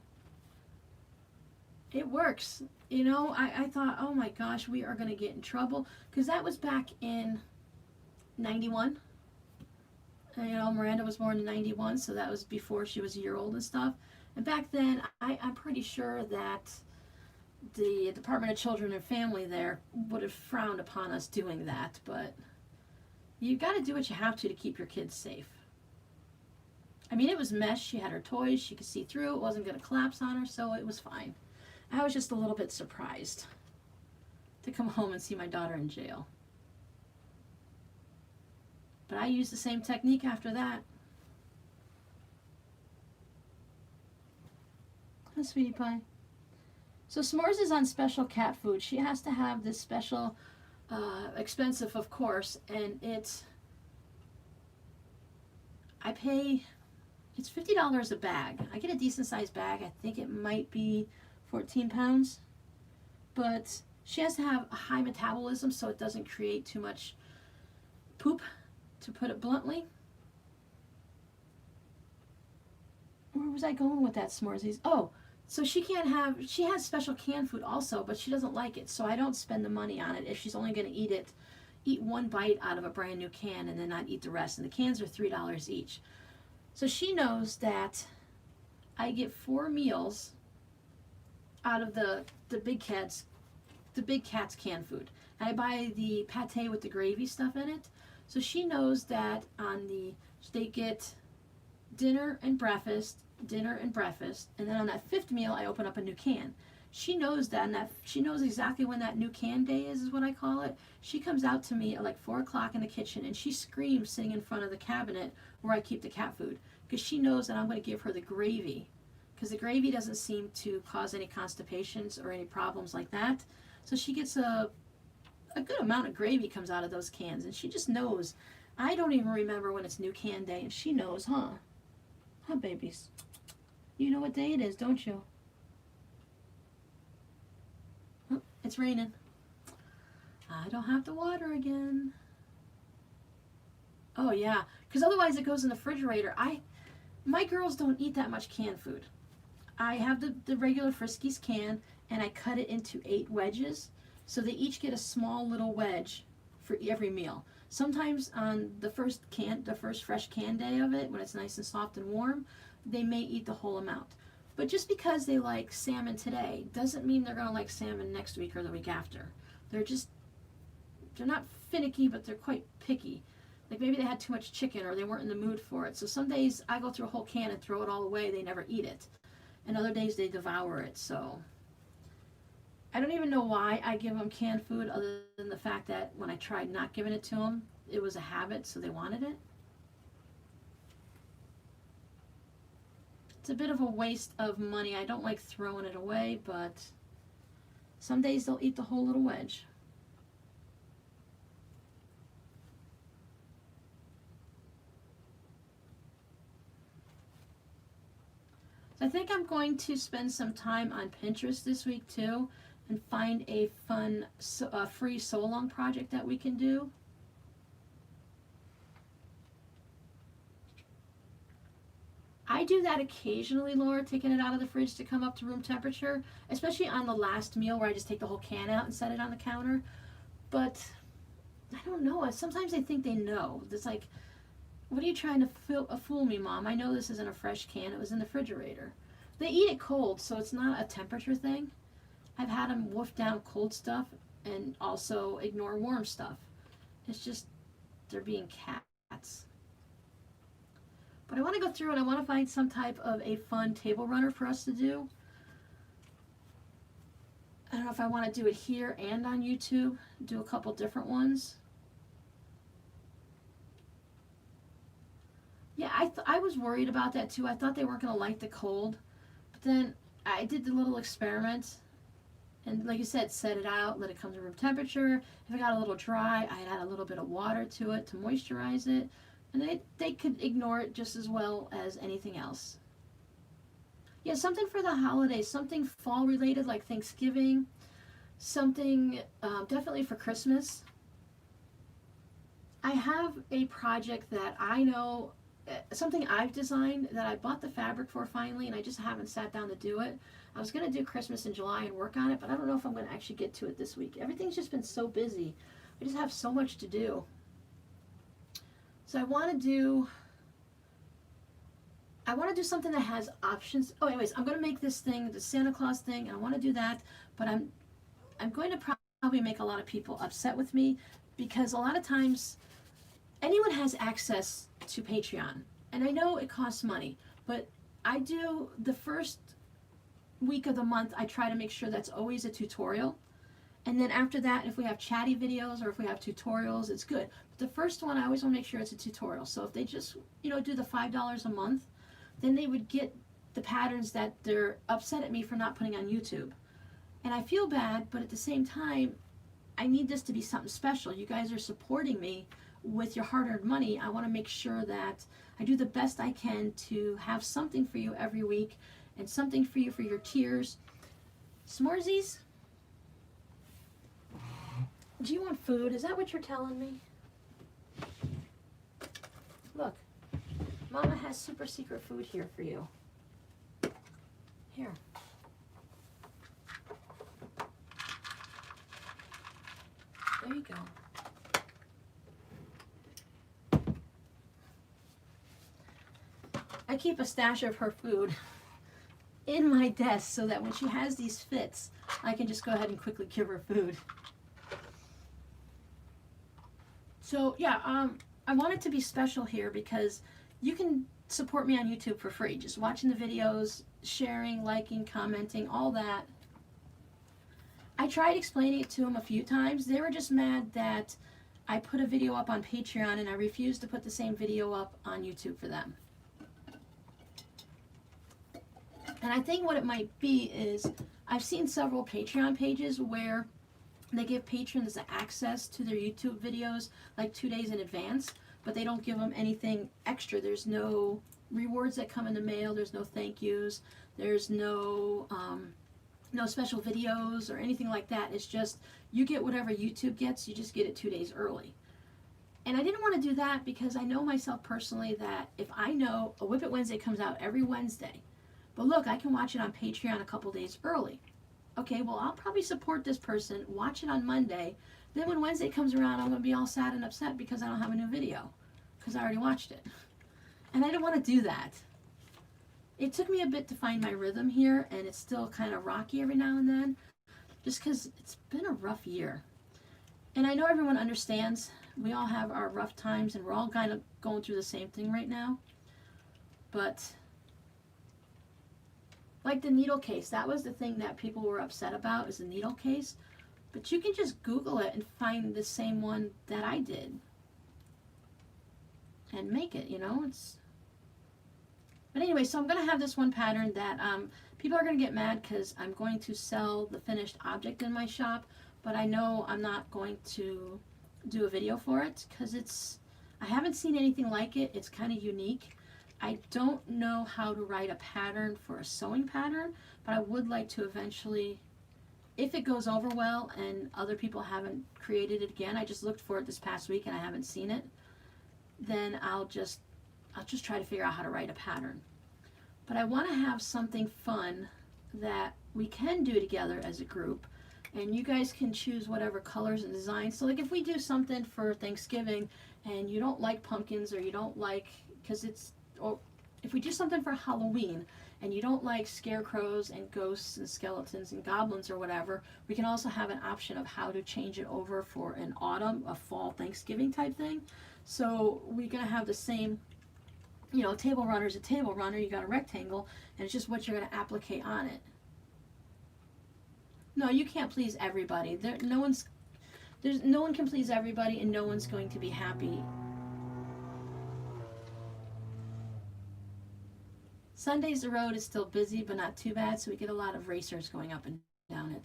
Speaker 1: It works. You know, I thought, oh my gosh, we are going to get in trouble. Because that was back in 91. You know, Miranda was born in 91, so that was before she was a year old and stuff. And back then, I'm pretty sure that the Department of Children and Family there would have frowned upon us doing that. But you got to do what you have to keep your kids safe. I mean, it was mesh. She had her toys. She could see through. It wasn't going to collapse on her, so it was fine. I was just a little bit surprised to come home and see my daughter in jail. But I used the same technique after that. Oh, sweetie pie. So S'mores is on special cat food. She has to have this special, expensive, of course, and I pay, it's $50 a bag. I get a decent sized bag. I think it might be 14 pounds. But she has to have a high metabolism so it doesn't create too much poop, to put it bluntly. Where was I going with that, S'moresies? Oh, so she has special canned food also, but she doesn't like it, so I don't spend the money on it if she's only going to eat one bite out of a brand new can and then not eat the rest. And the cans are $3 each. So she knows that I get 4 meals out of the big cat's canned food. And I buy the pate with the gravy stuff in it. So she knows that they get dinner and breakfast, and then on that 5th meal I open up a new can. She knows that, and she knows exactly when that new can day is what I call it. She comes out to me at like 4 o'clock in the kitchen, and she screams sitting in front of the cabinet where I keep the cat food, because she knows that I'm going to give her the gravy, because the gravy doesn't seem to cause any constipations or any problems like that. So she gets a good amount of gravy comes out of those cans, and she just knows. I don't even remember when it's new can day, and she knows, huh? Huh, babies? You know what day it is, don't you? Oh, it's raining. I don't have to water again. Oh yeah, because otherwise it goes in the refrigerator. My girls don't eat that much canned food. I have the regular Friskies can, and I cut it into 8 wedges. So they each get a small little wedge for every meal. Sometimes on the first fresh can day of it, when it's nice and soft and warm, they may eat the whole amount. But just because they like salmon today doesn't mean they're going to like salmon next week or the week after. They're not finicky, but they're quite picky. Like maybe they had too much chicken or they weren't in the mood for it. So some days I go through a whole can and throw it all away. They never eat it. And other days they devour it. So I don't even know why I give them canned food, other than the fact that when I tried not giving it to them, it was a habit, so they wanted it. It's a bit of a waste of money. I don't like throwing it away, but some days they'll eat the whole little wedge. So I think I'm going to spend some time on Pinterest this week too, and find a fun free sew-along project that we can do. I do that occasionally, Laura, taking it out of the fridge to come up to room temperature, especially on the last meal where I just take the whole can out and set it on the counter. But I don't know. Sometimes I think they know. It's like, what are you trying to fool me, Mom? I know this isn't a fresh can. It was in the refrigerator. They eat it cold, so it's not a temperature thing. I've had them wolf down cold stuff and also ignore warm stuff. It's just, they're being cats. But I want to go through and I want to find some type of a fun table runner for us to do. I don't know if I want to do it here and on YouTube, do a couple different ones. Yeah, I was worried about that too. I thought they weren't going to like the cold. But then I did the little experiment. And like you said, set it out, let it come to room temperature. If it got a little dry, I'd add a little bit of water to it to moisturize it. And they could ignore it just as well as anything else. Yeah, something for the holidays, something fall related like Thanksgiving, something definitely for Christmas. I have a project that I know, something I've designed that I bought the fabric for finally, and I just haven't sat down to do it. I was going to do Christmas in July and work on it, but I don't know if I'm going to actually get to it this week. Everything's just been so busy. I just have so much to do. So I want to do something that has options. Oh, anyways, I'm going to make this thing, the Santa Claus thing, and I want to do that, but I'm going to probably make a lot of people upset with me, because a lot of times anyone has access to Patreon, and I know it costs money, but I do the first week of the month, I try to make sure that's always a tutorial. And then after that, if we have chatty videos or if we have tutorials, it's good. But the first one, I always want to make sure it's a tutorial. So if they just, do the $5 a month, then they would get the patterns that they're upset at me for not putting on YouTube. And I feel bad, but at the same time, I need this to be something special. You guys are supporting me with your hard-earned money. I want to make sure that I do the best I can to have something for you every week and something for you for your tears. S'moresies? Do you want food? Is that what you're telling me? Look, Mama has super secret food here for you. Here. There you go. I keep a stash of her food in my desk so that when she has these fits, I can just go ahead and quickly give her food. So yeah, I want it to be special here because you can support me on YouTube for free. Just watching the videos, sharing, liking, commenting, all that. I tried explaining it to them a few times. They were just mad that I put a video up on Patreon and I refused to put the same video up on YouTube for them. And I think what it might be is I've seen several Patreon pages where they give patrons access to their YouTube videos like 2 days in advance, but they don't give them anything extra. There's no rewards that come in the mail. There's no thank yous. There's no special videos or anything like that. It's just you get whatever YouTube gets. You just get it 2 days early. And I didn't want to do that because I know myself personally that if I know a Whip It Wednesday comes out every Wednesday, but look, I can watch it on Patreon a couple days early. Okay, well, I'll probably support this person, watch it on Monday. Then when Wednesday comes around, I'm going to be all sad and upset because I don't have a new video because I already watched it. And I didn't want to do that. It took me a bit to find my rhythm here, and it's still kind of rocky every now and then, just because it's been a rough year. And I know everyone understands. We all have our rough times, and we're all kind of going through the same thing right now. But like the needle case, that was the thing that people were upset about, is the needle case. But you can just Google it and find the same one that I did and make it, But anyway, so I'm going to have this one pattern that people are going to get mad because I'm going to sell the finished object in my shop, but I know I'm not going to do a video for it because I haven't seen anything like it. It's kind of unique. I don't know how to write a pattern for a sewing pattern, but I would like to eventually, if it goes over well and other people haven't created it again, I just looked for it this past week and I haven't seen it, then I'll just try to figure out how to write a pattern. But I want to have something fun that we can do together as a group, and you guys can choose whatever colors and designs. So like if we do something for Thanksgiving and you don't like pumpkins, or you don't like, or if we do something for Halloween and you don't like scarecrows and ghosts and skeletons and goblins or whatever, we can also have an option of how to change it over for an autumn, a fall Thanksgiving type thing. So we're going to have the same, table runner is a table runner. You got a rectangle, and it's just what you're going to applicate on it. No, you can't please everybody. No one can please everybody, and no one's going to be happy. Sundays the road is still busy, but not too bad, so we get a lot of racers going up and down it.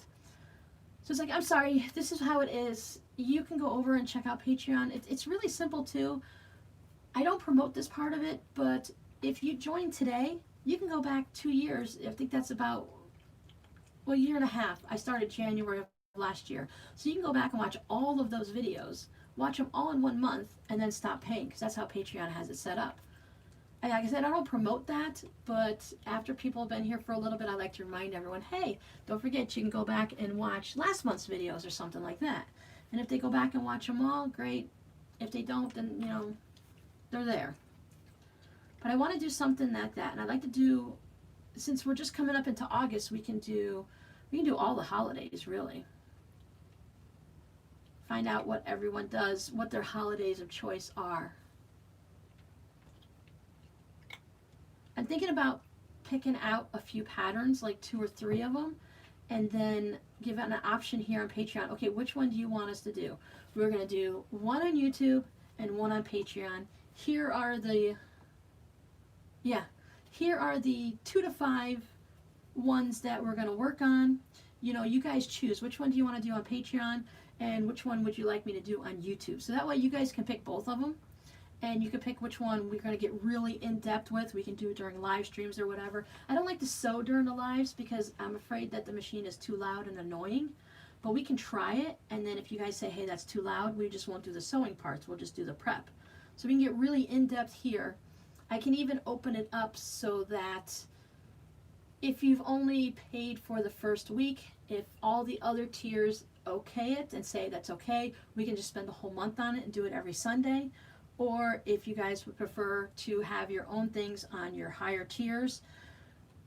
Speaker 1: So it's like, I'm sorry, this is how it is. You can go over and check out Patreon. It's really simple too. I don't promote this part of it, but if you join today, you can go back 2 years. I think that's about, well, a year and a half. I started January of last year. So you can go back and watch all of those videos, watch them all in 1 month, and then stop paying, because that's how Patreon has it set up. And like I said, I don't promote that, but after people have been here for a little bit, I like to remind everyone, hey, don't forget you can go back and watch last month's videos or something like that. And if they go back and watch them all, great. If they don't, then, you know, they're there. But I want to do something like that, and I'd like to do, since we're just coming up into August, we can do all the holidays, really. Find out what everyone does, what their holidays of choice are. I'm thinking about picking out a few patterns, like 2 or 3 of them, and then give it an option here on Patreon. Okay, which one do you want us to do? We're going to do one on YouTube and one on Patreon. Here are the 2 to 5 ones that we're going to work on. You know, you guys choose which one do you want to do on Patreon and which one would you like me to do on YouTube. So that way you guys can pick both of them, and you can pick which one we're going to get really in-depth with. We can do it during live streams or whatever. I don't like to sew during the lives because I'm afraid that the machine is too loud and annoying, but we can try it, and then if you guys say, hey, that's too loud, we just won't do the sewing parts. We'll just do the prep. So we can get really in-depth here. I can even open it up so that if you've only paid for the first week, if all the other tiers okay it and say that's okay, we can just spend the whole month on it and do it every Sunday. Or if you guys would prefer to have your own things on your higher tiers,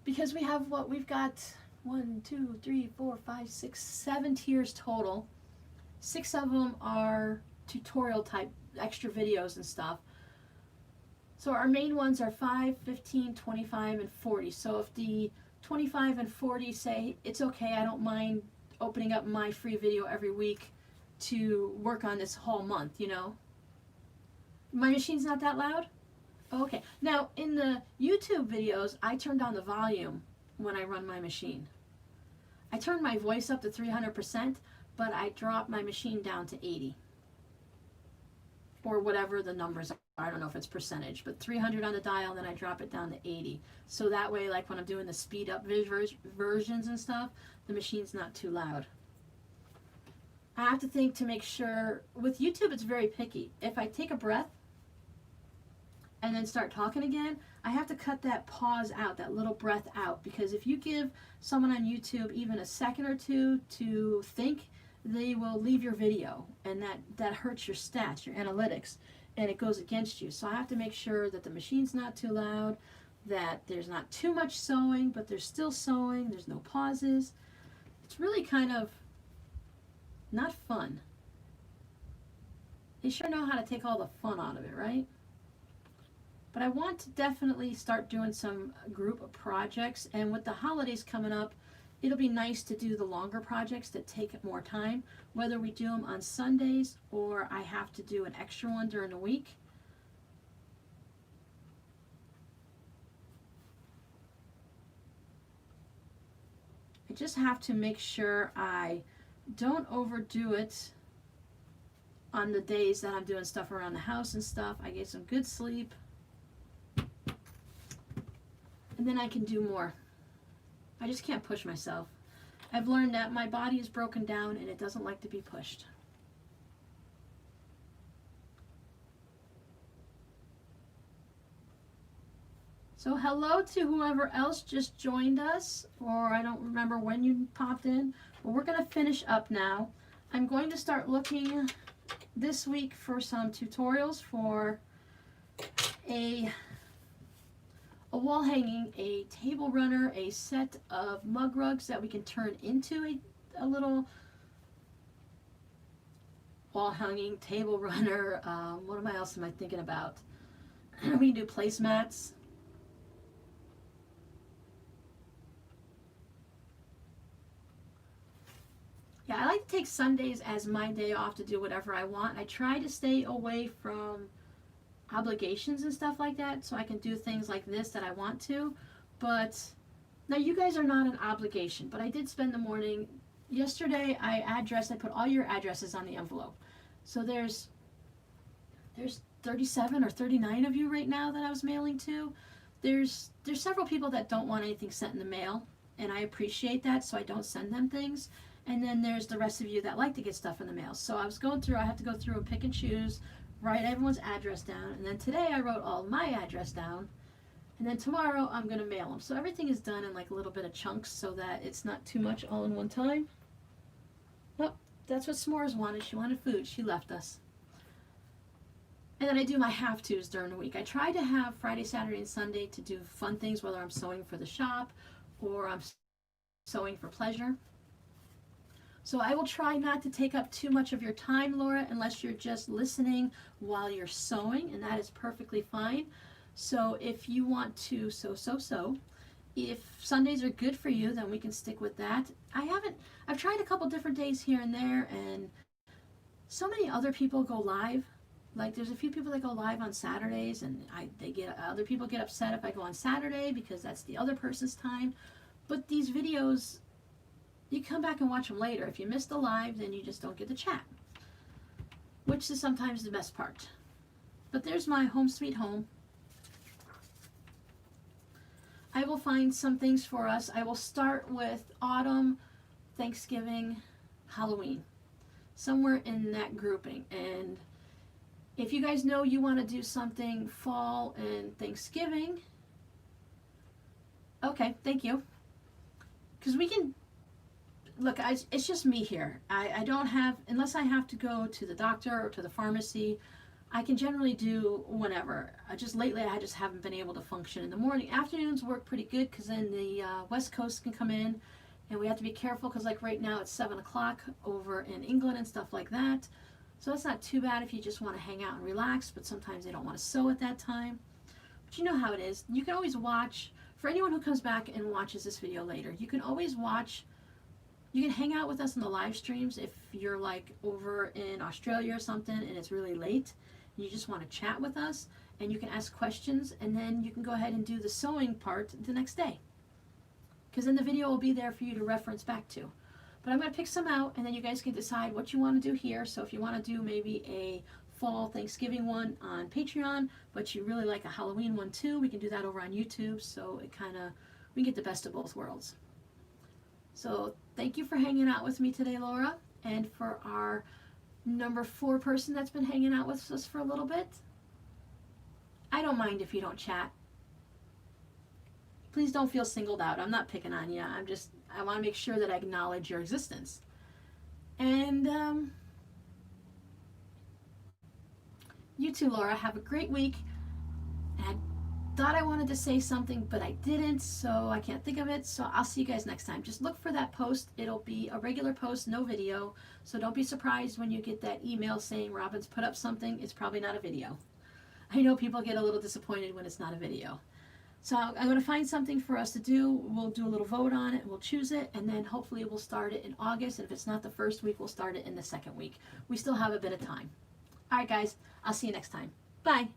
Speaker 1: because we've got 1, 2, 3, 4, 5, 6, 7 tiers total. 6 of them are tutorial type extra videos and stuff. So our main ones are 5, 15, 25, and 40. So if the 25 and 40 say, it's okay, I don't mind opening up my free video every week to work on this whole month, you know. My machine's not that loud? Okay. Now, in the YouTube videos, I turn down the volume when I run my machine. I turn my voice up to 300%, but I drop my machine down to 80. Or whatever the numbers are. I don't know if it's percentage, but 300 on the dial, then I drop it down to 80. So that way, like when I'm doing the speed up versions and stuff, the machine's not too loud. I have to think to make sure, with YouTube it's very picky. If I take a breath and then start talking again, I have to cut that pause out, that little breath out, because if you give someone on YouTube even a second or two to think, they will leave your video, and that hurts your stats, your analytics, and it goes against you. So I have to make sure that the machine's not too loud, that there's not too much sewing, but there's still sewing, there's no pauses. It's really kind of not fun. They sure know how to take all the fun out of it, right? But I want to definitely start doing some group projects, and with the holidays coming up, it'll be nice to do the longer projects that take more time, whether we do them on Sundays or I have to do an extra one during the week. I just have to make sure I don't overdo it on the days that I'm doing stuff around the house and stuff. I get some good sleep, and then I can do more. I just can't push myself. I've learned that my body is broken down and it doesn't like to be pushed. So hello to whoever else just joined us, or I don't remember when you popped in. Well, we're going to finish up now. I'm going to start looking this week for some tutorials for a wall hanging, a table runner, a set of mug rugs that we can turn into a little wall hanging, table runner. What else am I thinking about? We can do placemats. Yeah, I like to take Sundays as my day off to do whatever I want. I try to stay away from obligations and stuff like that, so I can do things like this that I want to. But now you guys are not an obligation, but I did spend the morning yesterday. I put all your addresses on the envelope. So there's 37 or 39 of you right now that I was mailing to. There's several people that don't want anything sent in the mail, and I appreciate that, so I don't send them things. And then there's the rest of you that like to get stuff in the mail. So I have to go through and pick and choose, write everyone's address down, and then today I wrote all my address down, and then tomorrow I'm going to mail them. So everything is done in like a little bit of chunks so that it's not too much all in one time. Well, that's what S'mores wanted. She wanted food. She left us. And then I do my have-tos during the week. I try to have Friday, Saturday, and Sunday to do fun things, whether I'm sewing for the shop or I'm sewing for pleasure. So I will try not to take up too much of your time, Laura, unless you're just listening while you're sewing, and that is perfectly fine. So if you want to sew. If Sundays are good for you, then we can stick with that. I've tried a couple different days here and there, and so many other people go live. Like there's a few people that go live on Saturdays, and other people get upset if I go on Saturday because that's the other person's time. But these videos, you come back and watch them later. If you miss the live, then you just don't get the chat, which is sometimes the best part. But there's my home sweet home. I will find some things for us. I will start with autumn, Thanksgiving, Halloween, somewhere in that grouping. And if you guys know you want to do something fall and Thanksgiving, okay, thank you. Because we can, look, it's just me here. I don't have, unless I have to go to the doctor or to the pharmacy, I can generally do whenever. Just lately I just haven't been able to function in the morning. Afternoons work pretty good because then the West Coast can come in, and we have to be careful because like right now it's 7 o'clock over in England and stuff like that. So that's not too bad if you just want to hang out and relax, but sometimes they don't want to sew at that time. But you know how it is. You can always watch, for anyone who comes back and watches this video later, you can always watch, you can hang out with us in the live streams if you're like over in Australia or something and it's really late and you just want to chat with us, and you can ask questions, and then you can go ahead and do the sewing part the next day. Because then the video will be there for you to reference back to. But I'm going to pick some out, and then you guys can decide what you want to do here. So if you want to do maybe a fall Thanksgiving one on Patreon, but you really like a Halloween one too, we can do that over on YouTube. So it we can get the best of both worlds. So thank you for hanging out with me today, Laura. And for our number 4 person that's been hanging out with us for a little bit, I don't mind if you don't chat. Please don't feel singled out. I'm not picking on you. I want to make sure that I acknowledge your existence. And you too, Laura. Have a great week. And I thought I wanted to say something, but I didn't, so I can't think of it. So I'll see you guys next time. Just look for that post. It'll be a regular post, no video. So don't be surprised when you get that email saying Robin's put up something. It's probably not a video. I know people get a little disappointed when it's not a video. So I'm going to find something for us to do. We'll do a little vote on it. We'll choose it, and then hopefully we'll start it in August. And if it's not the first week, we'll start it in the second week. We still have a bit of time. All right, guys. I'll see you next time. Bye.